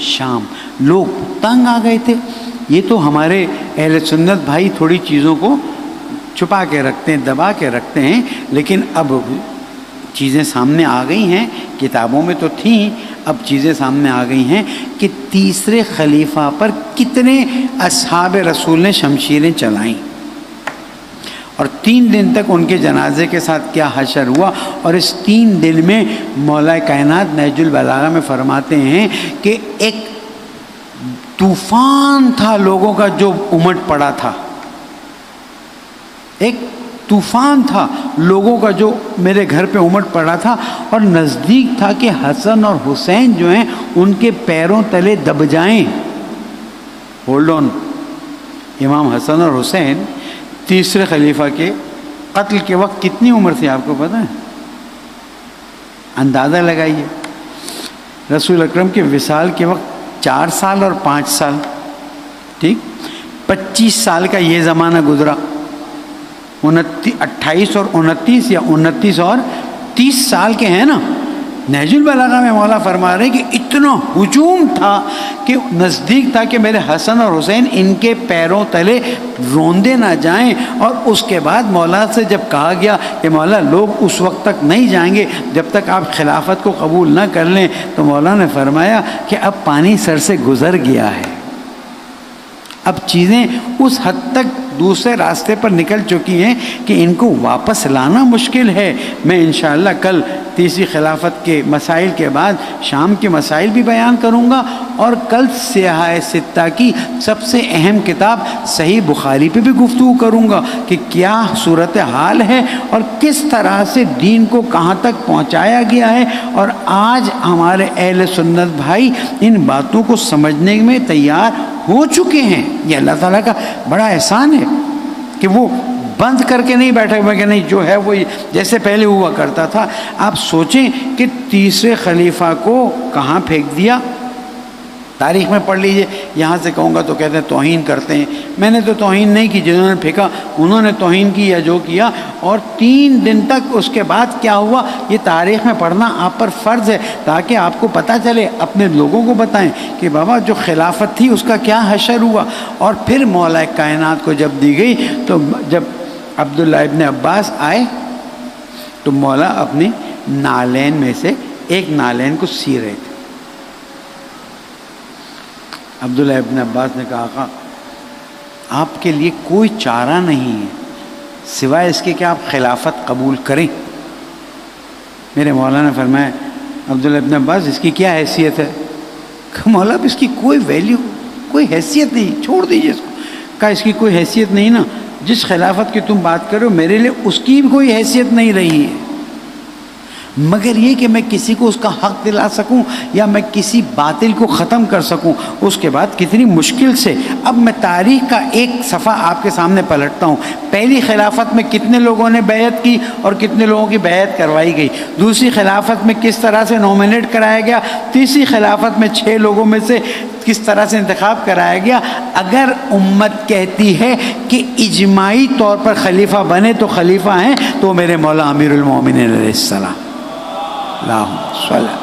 شام۔ لوگ تنگ آ گئے تھے، یہ تو ہمارے اہل سنت بھائی تھوڑی چیزوں کو چھپا کے رکھتے ہیں، دبا کے رکھتے ہیں، لیکن اب چیزیں سامنے آ گئی ہیں، کتابوں میں تو تھیں، اب چیزیں سامنے آ گئی ہیں کہ تیسرے خلیفہ پر کتنے اصحاب رسول نے شمشیریں چلائیں، اور 3 دن تک ان کے جنازے کے ساتھ کیا حشر ہوا۔ اور اس 3 دن میں مولا کائنات نہج البلاغہ میں فرماتے ہیں کہ ایک طوفان تھا لوگوں کا جو امٹ پڑا تھا، ایک طوفان تھا لوگوں کا جو میرے گھر پہ امٹ پڑا تھا، اور نزدیک تھا کہ حسن اور حسین جو ہیں ان کے پیروں تلے دب جائیں۔ ہولڈ آن، امام حسن اور حسین تیسرے خلیفہ کے قتل کے وقت کتنی عمر تھی آپ کو پتہ ہے؟ اندازہ لگائیے۔ رسول اکرم کے وصال کے وقت 4 سال اور 5 سال، ٹھیک، 25 سال کا یہ زمانہ گزرا، 28 اور 29 یا 29 اور 30 سال کے ہیں نا۔ نہج البلاغہ میں مولا فرما رہے کہ اتنا ہجوم تھا کہ نزدیک تھا کہ میرے حسن اور حسین ان کے پیروں تلے روندے نہ جائیں۔ اور اس کے بعد مولا سے جب کہا گیا کہ مولا لوگ اس وقت تک نہیں جائیں گے جب تک آپ خلافت کو قبول نہ کر لیں، تو مولا نے فرمایا کہ اب پانی سر سے گزر گیا ہے، اب چیزیں اس حد تک دوسرے راستے پر نکل چکی ہیں کہ ان کو واپس لانا مشکل ہے۔ میں انشاءاللہ کل تیسری خلافت کے مسائل کے بعد شام کے مسائل بھی بیان کروں گا، اور کل سیاحہ ستہ کی سب سے اہم کتاب صحیح بخاری پہ بھی گفتگو کروں گا کہ کیا صورتحال ہے اور کس طرح سے دین کو کہاں تک پہنچایا گیا ہے، اور آج ہمارے اہل سنت بھائی ان باتوں کو سمجھنے میں تیار ہو چکے ہیں۔ یہ اللہ تعالیٰ کا بڑا احسان ہے کہ وہ بند کر کے نہیں بیٹھے ہوئے کہ نہیں جو ہے وہ جیسے پہلے ہوا کرتا تھا۔ آپ سوچیں کہ تیسرے خلیفہ کو کہاں پھینک دیا، تاریخ میں پڑھ لیجئے۔ یہاں سے کہوں گا تو کہتے ہیں توہین کرتے ہیں، میں نے تو توہین نہیں کی، جنہوں نے پھینکا انہوں نے توہین کی یا جو کیا۔ اور 3 دن تک اس کے بعد کیا ہوا یہ تاریخ میں پڑھنا آپ پر فرض ہے، تاکہ آپ کو پتہ چلے، اپنے لوگوں کو بتائیں کہ بابا جو خلافت تھی اس کا کیا حشر ہوا۔ اور پھر مولا کائنات کو جب دی گئی تو جب عبداللہ ابن عباس آئے تو مولا اپنے نالین میں سے ایک نالین کو سی رہے تھے۔ عبداللہ ابن عباس نے کہا آقا آپ کے لیے کوئی چارہ نہیں ہے سوائے اس کے کہ آپ خلافت قبول کریں۔ میرے مولا نے فرمایا عبداللہ ابن عباس اس کی کیا حیثیت ہے؟ کہا مولا اب اس کی کوئی ویلیو، کوئی حیثیت نہیں، چھوڑ دیجیے اس کو۔ کہا اس کی کوئی حیثیت نہیں نا، جس خلافت کی تم بات کرو میرے لیے اس کی بھی کوئی حیثیت نہیں رہی ہے، مگر یہ کہ میں کسی کو اس کا حق دلا سکوں یا میں کسی باطل کو ختم کر سکوں۔ اس کے بعد کتنی مشکل سے اب میں تاریخ کا ایک صفحہ آپ کے سامنے پلٹتا ہوں۔ پہلی خلافت میں کتنے لوگوں نے بیعت کی اور کتنے لوگوں کی بیعت کروائی گئی، دوسری خلافت میں کس طرح سے نومینیٹ کرایا گیا، تیسری خلافت میں 6 لوگوں میں سے کس طرح سے انتخاب کرایا گیا۔ اگر امت کہتی ہے کہ اجماعی طور پر خلیفہ بنے تو خلیفہ ہیں تو میرے مولا امیر المومنین علیہ السلام اللہم صلی۔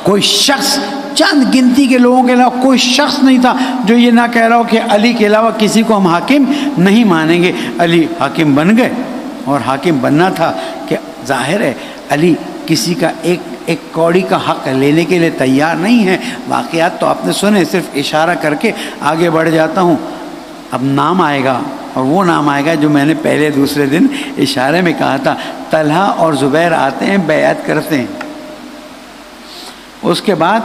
کوئی شخص، چند گنتی کے لوگوں کے علاوہ کوئی شخص نہیں تھا جو یہ نہ کہہ رہا ہو کہ علی کے علاوہ کسی کو ہم حاکم نہیں مانیں گے۔ علی حاکم بن گئے، اور حاکم بننا تھا کہ ظاہر ہے علی کسی کا ایک کوڑی کا حق لینے کے لیے تیار نہیں ہے۔ واقعات تو آپ نے سنے، صرف اشارہ کر کے آگے بڑھ جاتا ہوں۔ اب نام آئے گا، اور وہ نام آئے گا جو میں نے پہلے دوسرے دن اشارے میں کہا تھا، طلحہ اور زبیر آتے ہیں بیعت کرتے ہیں۔ اس کے بعد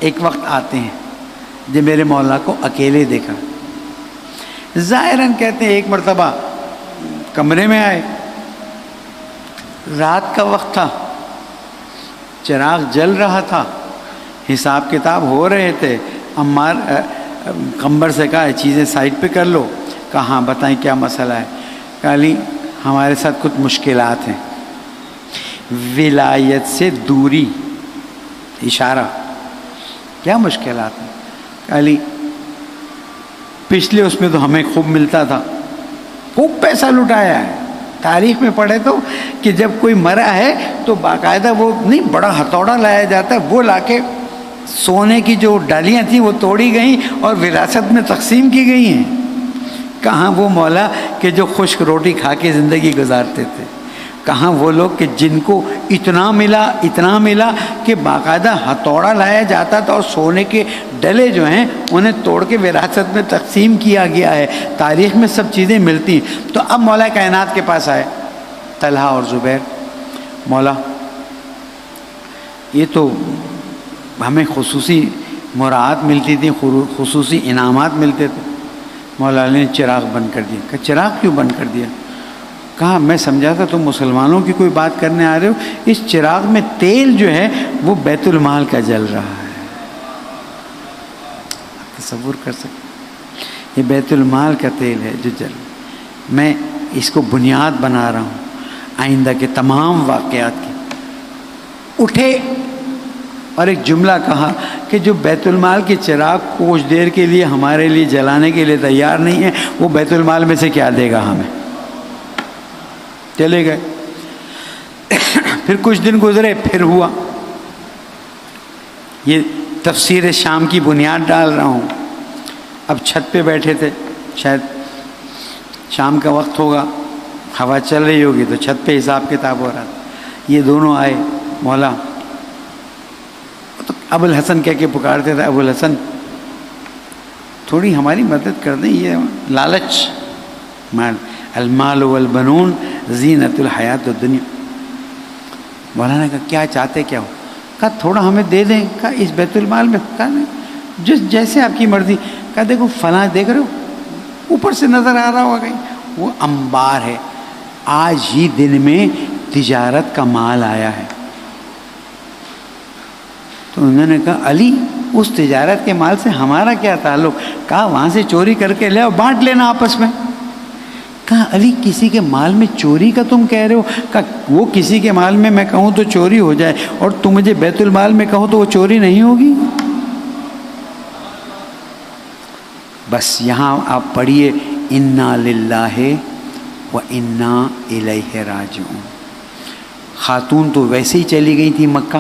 ایک وقت آتے ہیں جب میرے مولا کو اکیلے دیکھا، ظاہراً کہتے ہیں ایک مرتبہ کمرے میں آئے، رات کا وقت تھا، چراغ جل رہا تھا، حساب کتاب ہو رہے تھے۔ عمار قمبر سے کہا چیزیں سائڈ پہ کر لو۔ کہا ہاں بتائیں کیا مسئلہ ہے؟ کہا علی ہمارے ساتھ کچھ مشکلات ہیں، ولایت سے دوری، اشارہ، کیا مشکلات ہیں؟ کہا علی پچھلے اس میں تو ہمیں خوب ملتا تھا، خوب پیسہ لٹایا ہے۔ تاریخ میں پڑھے تو کہ جب کوئی مرا ہے تو باقاعدہ وہ نہیں بڑا ہتھوڑا لایا جاتا ہے، وہ لا کے سونے کی جو ڈالیاں تھیں وہ توڑی گئیں اور وراثت میں تقسیم کی گئی ہیں۔ کہاں وہ مولا کہ جو خشک روٹی کھا کے زندگی گزارتے تھے، کہاں وہ لوگ کہ جن کو اتنا ملا کہ باقاعدہ ہتھوڑا لایا جاتا تھا اور سونے کے ڈلے جو ہیں انہیں توڑ کے وراثت میں تقسیم کیا گیا ہے۔ تاریخ میں سب چیزیں ملتی ہیں۔ تو اب مولا کائنات کے پاس آئے طلحہ اور زبیر، مولا یہ تو ہمیں خصوصی مراعات ملتی تھی، خصوصی انعامات ملتے تھے۔ مولا علی نے چراغ بند کر دیا۔ کہ چراغ کیوں بند کر دیا؟ کہا میں سمجھا تھا تم مسلمانوں کی کوئی بات کرنے آ رہے ہو، اس چراغ میں تیل جو ہے وہ بیت المال کا جل رہا ہے۔ تصور کر سکتے، یہ بیت المال کا تیل ہے جو جل، میں اس کو بنیاد بنا رہا ہوں آئندہ کے تمام واقعات کی۔ اٹھے اور ایک جملہ کہا کہ جو بیت المال کے چراغ کچھ دیر کے لیے ہمارے لیے جلانے کے لیے تیار نہیں ہے، وہ بیت المال میں سے کیا دے گا ہمیں؟ چلے گئے۔ پھر کچھ دن گزرے، پھر ہوا۔ یہ تفسیر شام کی بنیاد ڈال رہا ہوں۔ اب چھت پہ بیٹھے تھے، شاید شام کا وقت ہوگا، ہوا چل رہی ہوگی تو چھت پہ حساب کتاب ہو رہا تھا۔ یہ دونوں آئے، مولا تو ابو الحسن کہہ کے پکارتے تھے، ابو الحسن تھوڑی ہماری مدد کر دیں، یہ لالچ، مال المال والبنون زینت الحیات الدنیا. مولانا کہا کیا چاہتے کیا ہو؟ کہا تھوڑا ہمیں دے دیں. کہا اس بیت المال میں؟ کہا نہیں، جیسے آپ کی مرضی. کہا دیکھو فلاں دیکھ رہے ہو اوپر سے نظر آ رہا ہوگا کہیں، وہ انبار ہے، آج ہی دن میں تجارت کا مال آیا ہے. تو انہوں نے کہا علی اس تجارت کے مال سے ہمارا کیا تعلق؟ کہا وہاں سے چوری کر کے لے اور بانٹ لینا آپس میں. کہا علی کسی کے مال میں چوری کا تم کہہ رہے ہو؟ کہا وہ کسی کے مال میں کہوں تو چوری ہو جائے، اور تم مجھے بیت المال میں کہو تو وہ چوری نہیں ہوگی. بس یہاں آپ پڑھیے انا للہ و انا الیہ راجعون. خاتون تو ویسے ہی چلی گئی تھی مکہ،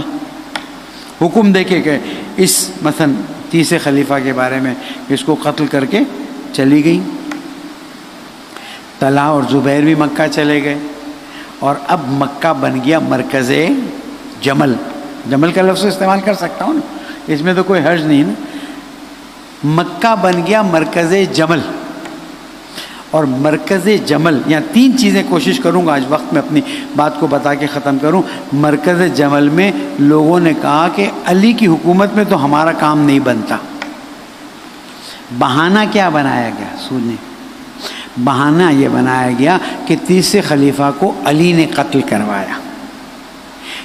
حکم دے کے گئے اس مثلا تیسرے خلیفہ کے بارے میں اس کو قتل کر کے چلی گئی. طلحہ اور زبیر بھی مکہ چلے گئے، اور اب مکہ بن گیا مرکز جمل. جمل کا لفظ استعمال کر سکتا ہوں نا، اس میں تو کوئی حرج نہیں نا. مکہ بن گیا مرکز جمل. اور مرکز جمل یہاں تین چیزیں کوشش کروں گا آج وقت میں اپنی بات کو بتا کے ختم کروں. مرکز جمل میں لوگوں نے کہا کہ علی کی حکومت میں تو ہمارا کام نہیں بنتا. بہانہ کیا بنایا گیا؟ سنیں، بہانہ یہ بنایا گیا کہ تیسرے خلیفہ کو علی نے قتل کروایا.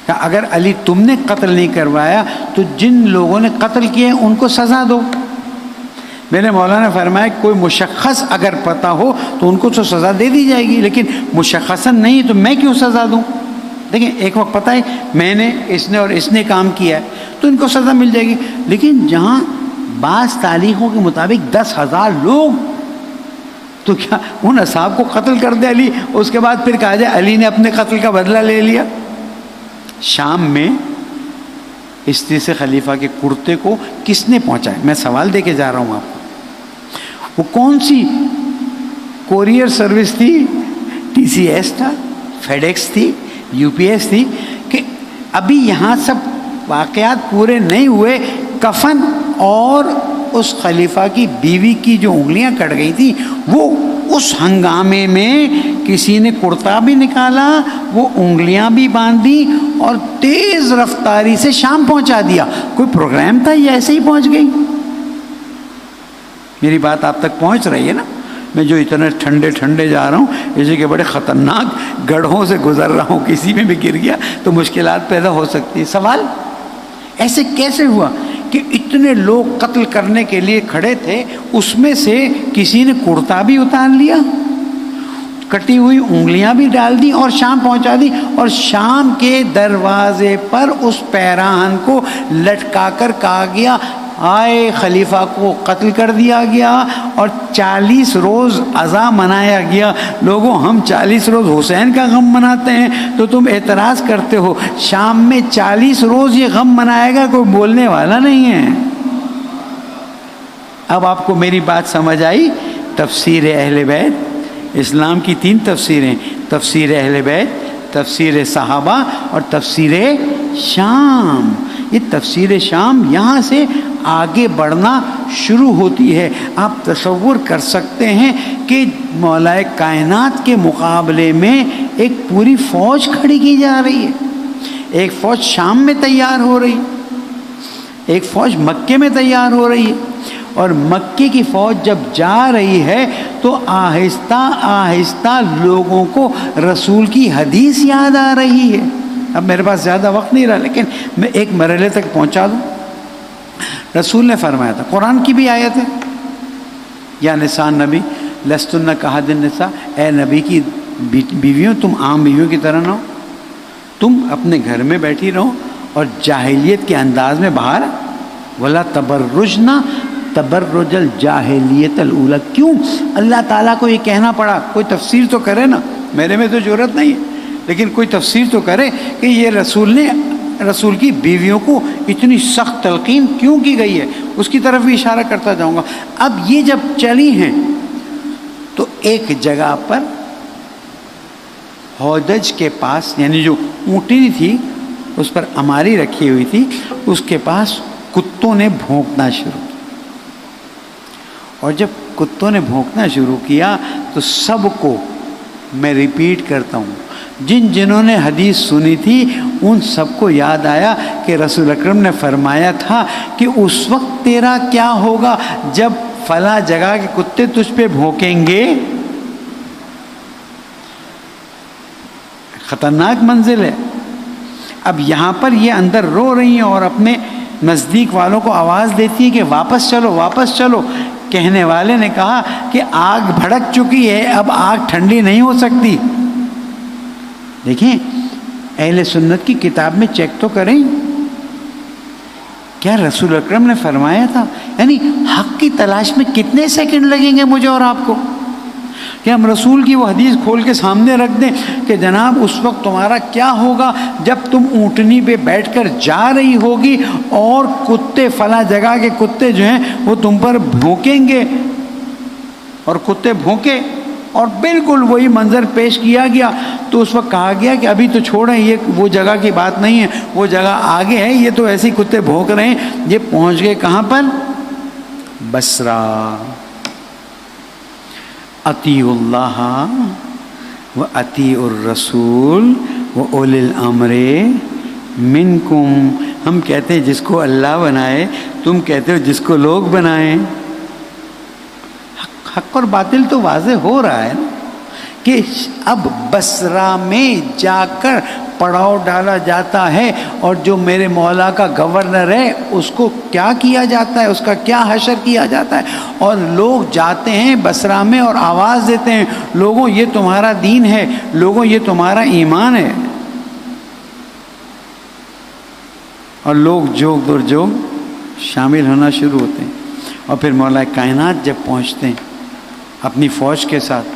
کہ اگر علی تم نے قتل نہیں کروایا تو جن لوگوں نے قتل کیے ان کو سزا دو. میرے مولانا فرمایا کوئی مشخص اگر پتہ ہو تو ان کو تو سزا دے دی جائے گی، لیکن مشخصاً نہیں تو میں کیوں سزا دوں؟ دیکھیں ایک وقت پتہ ہے میں نے، اس نے اور اس نے کام کیا ہے تو ان کو سزا مل جائے گی. لیکن جہاں بعض تاریخوں کے مطابق 10,000 لوگ، تو کیا ان اصحاب کو قتل کر دے علی، اس کے بعد پھر کہا جائے علی نے اپنے قتل کا بدلہ لے لیا؟ شام میں اس تیسرے خلیفہ کے کرتے کو کس نے پہنچایا؟ میں سوال دے کے جا رہا ہوں آپ کو. وہ کون سی کوریئر سروس تھی؟ ٹی سی ایس تھا، فیڈ ایکس تھی، یو پی ایس تھی، کہ ابھی یہاں سب واقعات پورے نہیں ہوئے، کفن اور اس خلیفہ کی بیوی کی جو انگلیاں کٹ گئی تھی وہ اس ہنگامے میں کسی نے کرتا بھی نکالا، وہ انگلیاں بھی باندھی اور تیز رفتاری سے شام پہنچا دیا. کوئی پروگرام تھا یا ایسے ہی پہنچ گئی؟ میری بات آپ تک پہنچ رہی ہے نا؟ میں جو اتنے ٹھنڈے ٹھنڈے جا رہا ہوں، اسی کے بڑے خطرناک گڑھوں سے گزر رہا ہوں، کسی میں بھی گر گیا تو مشکلات پیدا ہو سکتی ہے. سوال ایسے کیسے ہوا کہ اتنے لوگ قتل کرنے کے لیے کھڑے تھے، اس میں سے کسی نے کرتا بھی اتار لیا، کٹی ہوئی انگلیاں بھی ڈال دی اور شام پہنچا دی، اور شام کے دروازے پر اس پیراہن کو لٹکا کر کہا گیا آئے خلیفہ کو قتل کر دیا گیا، اور 40 روز عزا منایا گیا. لوگوں ہم 40 روز حسین کا غم مناتے ہیں تو تم اعتراض کرتے ہو، شام میں 40 روز یہ غم منائے گا، کوئی بولنے والا نہیں ہے. اب آپ کو میری بات سمجھ آئی؟ تفسیر اہل بیت، اسلام کی 3 تفسیریں، تفسیر اہل بیت، تفسیر صحابہ اور تفسیر شام. یہ تفسیر شام یہاں سے آگے بڑھنا شروع ہوتی ہے. آپ تصور کر سکتے ہیں کہ مولا کائنات کے مقابلے میں ایک پوری فوج کھڑی کی جا رہی ہے. ایک فوج شام میں تیار ہو رہی، ایک فوج مکے میں تیار ہو رہی ہے، اور مکے کی فوج جب جا رہی ہے تو آہستہ آہستہ لوگوں کو رسول کی حدیث یاد آ رہی ہے. اب میرے پاس زیادہ وقت نہیں رہا، لیکن میں ایک مرحلے تک پہنچا دوں. رسول نے فرمایا تھا، قرآن کی بھی آیت ہے، یا نساء نبی لستن کاحد النساء، اے نبی کی بیویوں تم عام بیویوں کی طرح نہ ہو، تم اپنے گھر میں بیٹھی رہو اور جاہلیت کے انداز میں باہر ولا تبرجنا تبرج الجاہلیت الاولی. کیوں اللہ تعالیٰ کو یہ کہنا پڑا؟ کوئی تفسیر تو کرے نا، میرے میں تو ضرورت نہیں ہے، لیکن کوئی تفسیر تو کرے کہ یہ رسول کی بیویوں کو اتنی سخت تلقین کیوں کی گئی ہے. اس کی طرف بھی اشارہ کرتا جاؤں گا. اب یہ جب چلی ہیں تو ایک جگہ پر ہودج کے پاس، یعنی جو اونٹنی تھی اس پر اماری رکھی ہوئی تھی، اس کے پاس کتوں نے بھونکنا شروع کیا، اور جب کتوں نے بھونکنا شروع کیا تو سب کو، میں ریپیٹ کرتا ہوں، جنہوں نے حدیث سنی تھی ان سب کو یاد آیا کہ رسول اکرم نے فرمایا تھا کہ اس وقت تیرا کیا ہوگا جب فلاں جگہ کے کتے تجھ پہ بھونکیں گے. خطرناک منزل ہے. اب یہاں پر یہ اندر رو رہی ہیں اور اپنے نزدیک والوں کو آواز دیتی ہے کہ واپس چلو واپس چلو. کہنے والے نے کہا کہ آگ بھڑک چکی ہے، اب آگ ٹھنڈی نہیں ہو سکتی. دیکھیں اہل سنت کی کتاب میں چیک تو کریں، کیا رسول اکرم نے فرمایا تھا؟ یعنی حق کی تلاش میں کتنے سیکنڈ لگیں گے مجھے اور آپ کو کہ ہم رسول کی وہ حدیث کھول کے سامنے رکھ دیں کہ جناب اس وقت تمہارا کیا ہوگا جب تم اونٹنی پہ بیٹھ کر جا رہی ہوگی اور کتے فلاں جگہ کے کتے جو ہیں وہ تم پر بھونکیں گے. اور کتے بھونکے اور بالکل وہی منظر پیش کیا گیا. تو اس وقت کہا گیا کہ ابھی تو چھوڑیں، یہ وہ جگہ کی بات نہیں ہے، وہ جگہ آگے ہے، یہ تو ایسے ہی کتے بھونک رہے ہیں. یہ پہنچ گئے کہاں پر؟ بصرہ. اطیعوا اللہ و اطیعوا الرسول و اولی الامر منکم. ہم کہتے ہیں جس کو اللہ بنائے، تم کہتے ہو جس کو لوگ بنائیں. حق اور باطل تو واضح ہو رہا ہے نا کہ اب بصرہ میں جا کر پڑاؤ ڈالا جاتا ہے اور جو میرے مولا کا گورنر ہے اس کو کیا کیا جاتا ہے، اس کا کیا حشر کیا جاتا ہے. اور لوگ جاتے ہیں بصرہ میں اور آواز دیتے ہیں لوگوں یہ تمہارا دین ہے، لوگوں یہ تمہارا ایمان ہے. اور لوگ جوگ در جوگ شامل ہونا شروع ہوتے ہیں. اور پھر مولا کائنات جب پہنچتے ہیں اپنی فوج کے ساتھ،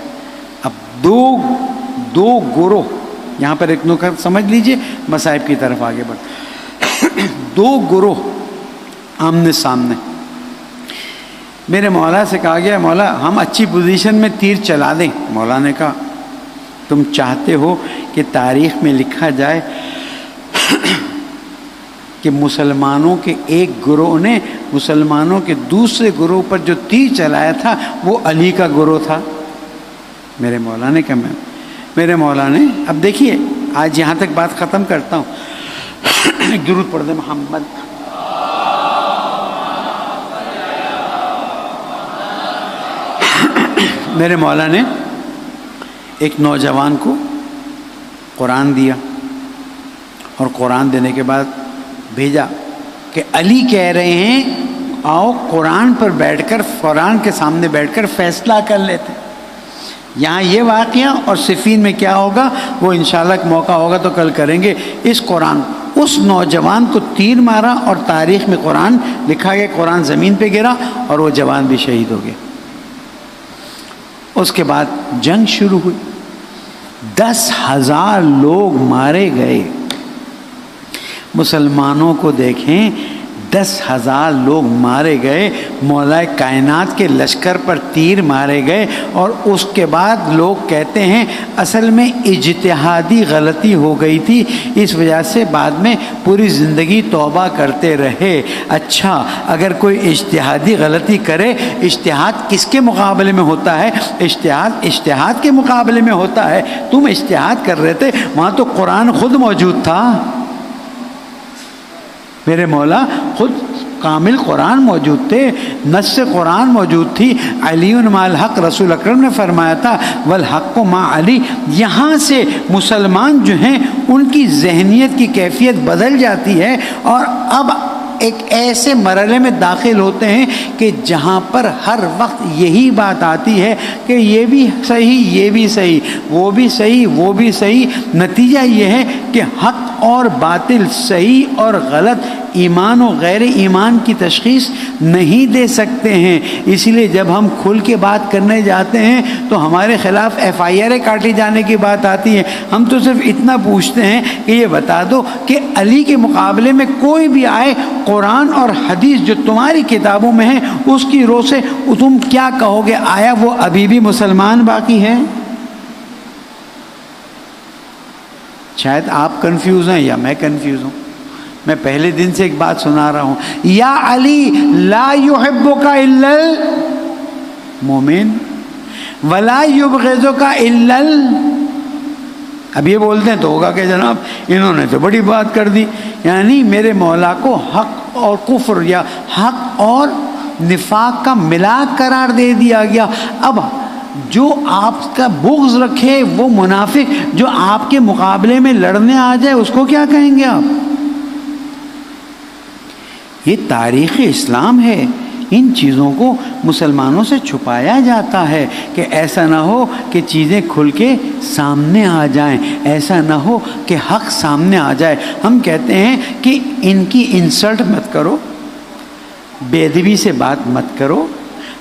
اب دو گروہ، یہاں پر ایک نکات سمجھ لیجئے، مصائب کی طرف آگے بڑھ. دو گروہ آمنے سامنے. میرے مولا سے کہا گیا مولا ہم اچھی پوزیشن میں تیر چلا دیں. مولا نے کہا تم چاہتے ہو کہ تاریخ میں لکھا جائے کہ مسلمانوں کے ایک گروہ نے مسلمانوں کے دوسرے گروہ پر جو تیر چلایا تھا وہ علی کا گروہ تھا؟ میرے مولا نے کہا میرے مولا نے، اب دیکھیے آج یہاں تک بات ختم کرتا ہوں. درود پڑھ دیں محمد. میرے مولا نے ایک نوجوان کو قرآن دیا اور قرآن دینے کے بعد بھیجا کہ علی کہہ رہے ہیں آؤ قرآن پر بیٹھ کر، قرآن کے سامنے بیٹھ کر فیصلہ کر لیتے. یہاں یہ واقعہ اور صفین میں کیا ہوگا وہ انشاءاللہ موقع ہوگا تو کل کریں گے. اس قرآن، اس نوجوان کو تیر مارا اور تاریخ میں قرآن لکھا گیا، قرآن زمین پہ گرا اور وہ جوان بھی شہید ہو گیا. اس کے بعد جنگ شروع ہوئی، 10,000 لوگ مارے گئے. مسلمانوں کو دیکھیں 10,000 لوگ مارے گئے، مولا کائنات کے لشکر پر تیر مارے گئے. اور اس کے بعد لوگ کہتے ہیں اصل میں اجتہادی غلطی ہو گئی تھی، اس وجہ سے بعد میں پوری زندگی توبہ کرتے رہے. اچھا اگر کوئی اجتہادی غلطی کرے، اجتہاد کس کے مقابلے میں ہوتا ہے؟ اجتہاد کے مقابلے میں ہوتا ہے. تم اجتہاد کر رہے تھے، وہاں تو قرآن خود موجود تھا. میرے مولا خود کامل قرآن موجود تھے، نص قرآن موجود تھی. علی مع الحق، رسول اکرم نے فرمایا تھا والحق مع علی. یہاں سے مسلمان جو ہیں ان کی ذہنیت کی کیفیت بدل جاتی ہے اور اب ایک ایسے مرحلے میں داخل ہوتے ہیں کہ جہاں پر ہر وقت یہی بات آتی ہے کہ یہ بھی صحیح، یہ بھی صحیح، وہ بھی صحیح، وہ بھی صحیح. نتیجہ یہ ہے کہ حق اور باطل، صحیح اور غلط، ایمان و غیر ایمان کی تشخیص نہیں دے سکتے ہیں. اسی لیے جب ہم کھل کے بات کرنے جاتے ہیں تو ہمارے خلاف FIR کاٹی جانے کی بات آتی ہے. ہم تو صرف اتنا پوچھتے ہیں کہ یہ بتا دو کہ علی کے مقابلے میں کوئی بھی آئے، قرآن اور حدیث جو تمہاری کتابوں میں ہے اس کی روح سے تم کیا کہو گے؟ آیا وہ ابھی بھی مسلمان باقی ہے؟ شاید آپ کنفیوز ہیں یا میں کنفیوز ہوں. میں پہلے دن سے ایک بات سنا رہا ہوں، یا علی لا یحبک الا المومن ولا یبغضک الا اب یہ بولتے ہیں تو ہوگا کہ جناب انہوں نے تو بڑی بات کر دی، یعنی میرے مولا کو حق اور کفر یا حق اور نفاق کا ملاک قرار دے دیا گیا۔ اب جو آپ کا بغض رکھے وہ منافق جو آپ کے مقابلے میں لڑنے آ جائے اس کو کیا کہیں گے آپ؟ یہ تاریخ اسلام ہے، ان چیزوں کو مسلمانوں سے چھپایا جاتا ہے کہ ایسا نہ ہو کہ چیزیں کھل کے سامنے آ جائیں، ایسا نہ ہو کہ حق سامنے آ جائے۔ ہم کہتے ہیں کہ ان کی انسلٹ مت کرو، بے ادبی سے بات مت کرو،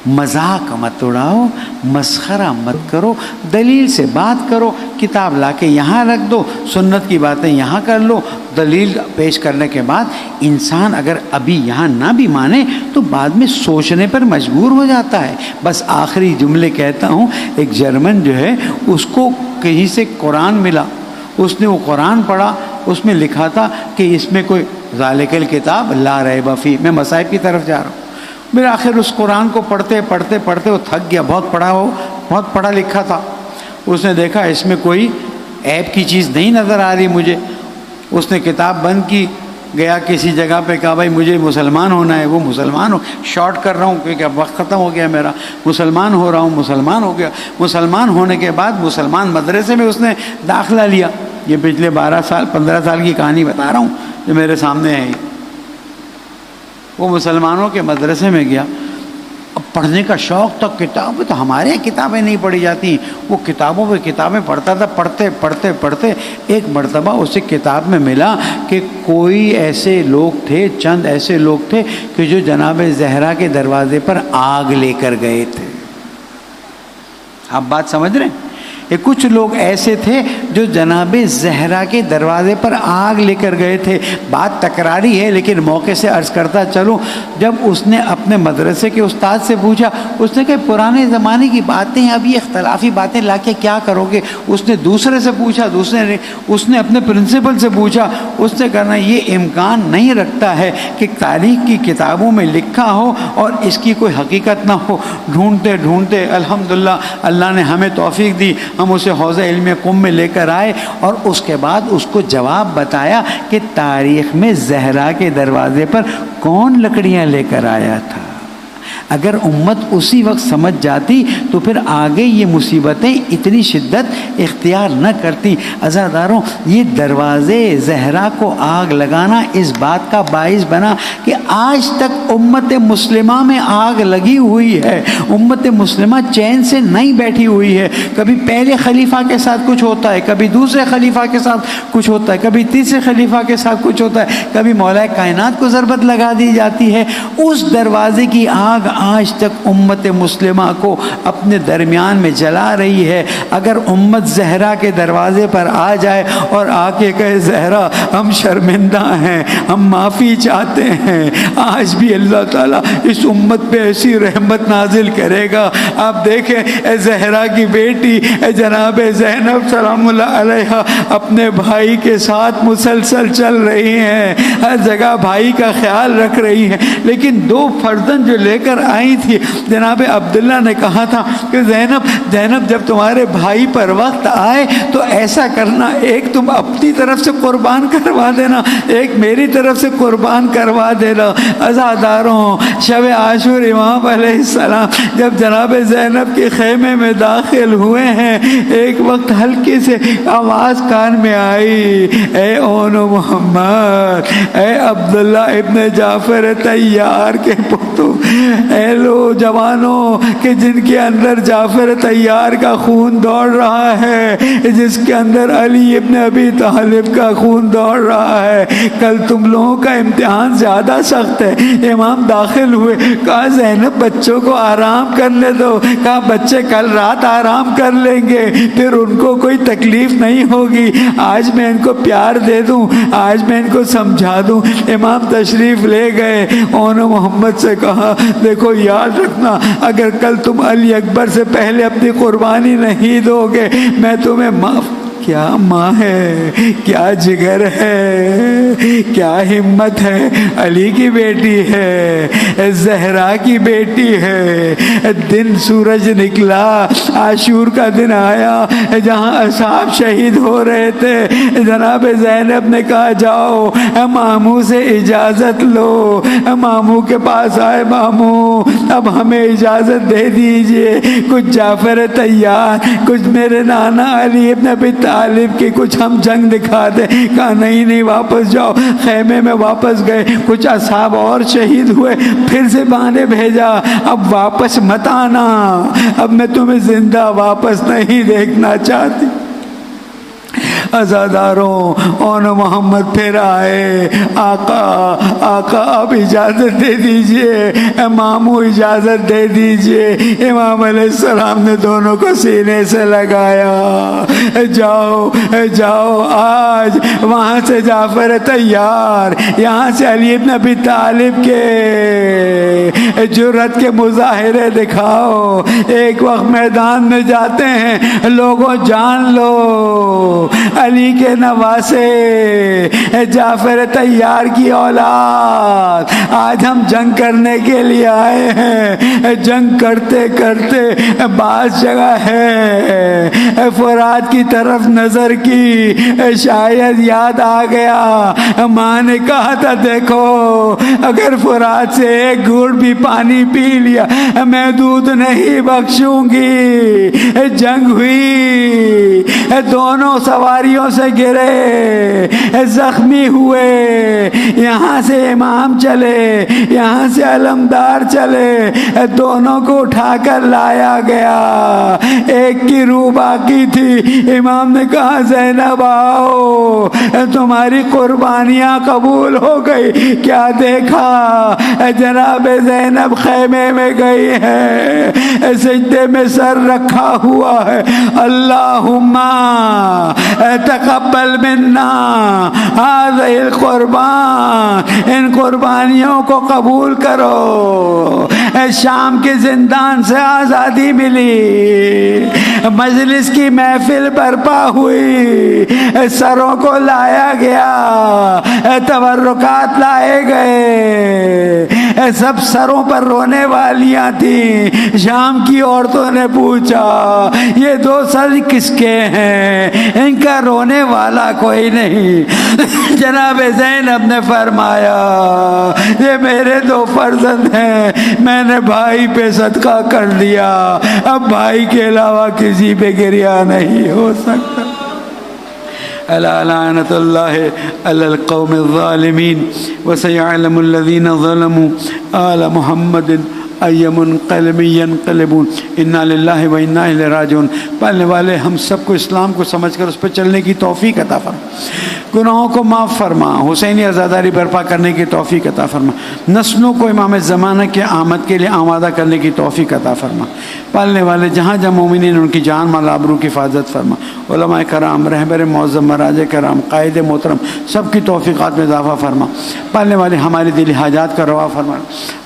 مذاق مت اڑاؤ، مسخرہ مت کرو، دلیل سے بات کرو، کتاب لا کے یہاں رکھ دو، سنت کی باتیں یہاں کر لو، دلیل پیش کرنے کے بعد انسان اگر ابھی یہاں نہ بھی مانے تو بعد میں سوچنے پر مجبور ہو جاتا ہے۔ بس آخری جملے کہتا ہوں، ایک جرمن جو ہے اس کو کہیں سے قرآن ملا، اس نے وہ قرآن پڑھا، اس میں لکھا تھا کہ اس میں کوئی ذالک الکتاب لا ریب فیہ، میں مصائب کی طرف جا رہا ہوں۔ بالآخر اس قرآن کو پڑھتے پڑھتے پڑھتے وہ تھک گیا، بہت پڑھا لکھا تھا، اس نے دیکھا اس میں کوئی عیب کی چیز نہیں نظر آ رہی مجھے، اس نے کتاب بند کی، گیا کسی جگہ پہ، کہا بھائی مجھے مسلمان ہونا ہے، وہ مسلمان ہو، شارٹ کر رہا ہوں کیونکہ اب وقت ختم ہو گیا میرا، مسلمان ہو رہا ہوں، مسلمان ہو گیا۔ مسلمان ہونے کے بعد مسلمان مدرسے میں اس نے داخلہ لیا۔ یہ پچھلے 15 سال کی کہانی بتا رہا ہوں جو میرے سامنے ہے۔ وہ مسلمانوں کے مدرسے میں گیا، اب پڑھنے کا شوق تھا، کتابیں تو ہمارے کتابیں نہیں پڑھی جاتی، وہ کتابوں پہ کتابیں پڑھتا تھا، پڑھتے ایک مرتبہ اسے کتاب میں ملا کہ کوئی ایسے لوگ تھے، چند ایسے لوگ تھے کہ جو جناب زہرا کے دروازے پر آگ لے کر گئے تھے۔ آپ بات سمجھ رہے ہیں؟ یہ کچھ لوگ ایسے تھے جو جناب زہرا کے دروازے پر آگ لے کر گئے تھے۔ بات تکراری ہے لیکن موقع سے عرض کرتا چلوں، جب اس نے اپنے مدرسے کے استاد سے پوچھا، اس نے کہا پرانے زمانے کی باتیں ہیں، اب یہ اختلافی باتیں لا کے کیا کرو گے؟ اس نے دوسرے سے پوچھا، اس نے اپنے پرنسپل سے پوچھا، اس نے کہا یہ امکان نہیں رکھتا ہے کہ تاریخ کی کتابوں میں لکھا ہو اور اس کی کوئی حقیقت نہ ہو۔ ڈھونڈتے الحمدللہ اللہ نے ہمیں توفیق دی، ہم اسے حوض علم قم میں لے کر آئے اور اس کے بعد اس کو جواب بتایا کہ تاریخ میں زہرا کے دروازے پر کون لکڑیاں لے کر آیا تھا۔ اگر امت اسی وقت سمجھ جاتی تو پھر آگے یہ مصیبتیں اتنی شدت اختیار نہ کرتی۔ عزاداروں، یہ دروازے زہرا کو آگ لگانا اس بات کا باعث بنا کہ آج تک امت مسلمہ میں آگ لگی ہوئی ہے۔ امت مسلمہ چین سے نہیں بیٹھی ہوئی ہے، کبھی پہلے خلیفہ کے ساتھ کچھ ہوتا ہے، کبھی دوسرے خلیفہ کے ساتھ کچھ ہوتا ہے، کبھی تیسرے خلیفہ کے ساتھ کچھ ہوتا ہے، کبھی مولا کائنات کو ضربت لگا دی جاتی ہے۔ اس دروازے کی آگ آج تک امت مسلمہ کو اپنے درمیان میں جلا رہی ہے۔ اگر امت زہرا کے دروازے پر آ جائے اور آ کے کہے زہرا ہم شرمندہ ہیں، ہم معافی چاہتے ہیں، آج بھی اللہ تعالیٰ اس امت پہ ایسی رحمت نازل کرے گا۔ آپ دیکھیں اے زہرا کی بیٹی اے جناب زینب سلام اللہ علیہا اپنے بھائی کے ساتھ مسلسل چل رہی ہیں، ہر جگہ بھائی کا خیال رکھ رہی ہیں، لیکن دو فرزند جو لے کر آئی تھی، جناب عبداللہ نے کہا تھا کہ زینب جب تمہارے بھائی پر وقت آئے تو ایسا کرنا، ایک تم اپنی طرف سے قربان کروا دینا، ایک میری طرف سے قربان کروا دینا۔ عزاداروں، شب عاشور امام علیہ السلام جب جناب زینب کے خیمے میں داخل ہوئے ہیں، ایک وقت ہلکی سے آواز کان میں آئی، اے اون محمد، اے عبداللہ ابن جعفر طیار کے پتو، اے لو جوانوں کہ جن کے اندر جعفر طیار کا خون دوڑ رہا ہے، جس کے اندر علی ابن ابی طالب کا خون دوڑ رہا ہے، کل تم لوگوں کا امتحان زیادہ سخت ہے۔ امام داخل ہوئے، کہا زینب بچوں کو آرام کرنے دو، کہا بچے کل رات آرام کر لیں گے، پھر ان کو کوئی تکلیف نہیں ہوگی، آج میں ان کو پیار دے دوں، آج میں ان کو سمجھا دوں۔ امام تشریف لے گئے، انہوں نے محمد سے کہا دیکھو یاد رکھنا، اگر کل تم علی اکبر سے پہلے اپنی قربانی نہیں دو گے میں تمہیں معاف کیا ماں ہے، کیا جگر ہے، کیا ہمت ہے، علی کی بیٹی ہے، زہرا کی بیٹی ہے۔ دن سورج نکلا، عاشور کا دن آیا، جہاں اصحاب شہید ہو رہے تھے، جناب زینب نے کہا جاؤ ماموں سے اجازت لو۔ ماموں کے پاس آئے، ماموں اب ہمیں اجازت دے دیجئے، کچھ جعفر طیار، کچھ میرے نانا علی ابن ابی طالب کی کچھ ہم جنگ دکھا دیں۔ کہا نہیں نہیں، واپس جاؤ۔ خیمے میں واپس گئے، کچھ اصحاب اور شہید ہوئے، پھر سے بہانے بھیجا، اب واپس مت آنا، اب میں تمہیں زندہ واپس نہیں دیکھنا چاہتی۔ عزاداروں اون محمد پھر آئے، آقا آقا آپ اجازت دے دیجئے، ماموں اجازت دے دیجئے۔ امام علیہ السلام نے دونوں کو سینے سے لگایا، جاؤ جاؤ، آج وہاں سے جعفر طیار، یہاں سے علی ابن ابی طالب کے جرأت کے مظاہرے دکھاؤ۔ ایک وقت میدان میں جاتے ہیں، لوگوں جان لو علی کے نواسے، جعفر طیار کی اولاد، آج ہم جنگ کرنے کے لیے آئے ہیں۔ جنگ کرتے کرتے بعض جگہ ہے فرات کی طرف نظر کی، شاید یاد آ گیا، ماں نے کہا تھا دیکھو اگر فرات سے ایک گھونٹ بھی پانی پی لیا میں دودھ نہیں بخشوں گی۔ جنگ ہوئی، دونوں سواریوں سے گرے، زخمی ہوئے، یہاں سے امام چلے، یہاں سے علمدار چلے، دونوں کو اٹھا کر لایا گیا۔ ایک کی روح باقی تھی، امام نے کہا زینب آؤ، تمہاری قربانیاں قبول ہو گئی۔ کیا دیکھا، جناب زینب خیمے میں گئی ہے، سجدے میں سر رکھا ہوا ہے، اللہم تقبل منا هذه القربان، ان قربانیوں کو قبول کرو۔ شام کے زندان سے آزادی ملی، مجلس کی محفل برپا ہوئی، سروں کو لایا گیا، تبرکات لائے گئے، سب سروں پر رونے والیاں تھیں۔ شام کی عورتوں نے پوچھا یہ دو سر کس کے ہیں، ان کا رونے والا کوئی نہیں۔ جناب زینب نے فرمایا یہ میرے دو فرزند ہیں، میں نے بھائی پہ صدقہ کر دیا، اب بھائی کے علاوہ کسی پہ گریہ نہیں ہو سکتا۔ الا لعنت اللہ علی القوم الظالمین وسيعلم الذین ظلموا آل محمد ای منقلب ینقلبون انا للہ و انا الیہ راجعون۔ پالنے والے ہم سب کو اسلام کو سمجھ کر اس پہ چلنے کی توفیق عطا فرما، گناہوں کو معاف فرما، حسینی عزاداری برپا کرنے کی توفیق عطا فرما، نسلوں کو امام زمانہ کے آمد کے لیے آمادہ کرنے کی توفیق عطا فرما۔ پالنے والے جہاں جہاں مومنین ان کی جان مال آبرو کی حفاظت فرما، علماء کرام، رہبر معظم، مراجع کرام، قائد محترم سب کی توفیقات میں اضافہ فرما۔ پالنے والے ہمارے دلی حاجات کا روا فرما،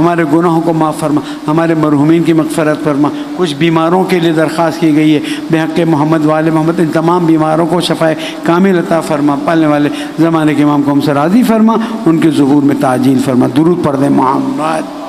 ہمارے گناہوں کو معاف فرما، ہمارے مرحومین کی مغفرت فرما۔ کچھ بیماروں کے لیے درخواست کی گئی ہے، بحق محمد وآل محمد ان تمام بیماروں کو شفائے کامل عطا فرما۔ پالنے والے زمانے کے امام کو ہم سے راضی فرما، ان کے ظہور میں تعجیل فرما۔ درود پڑھ دیں محمد۔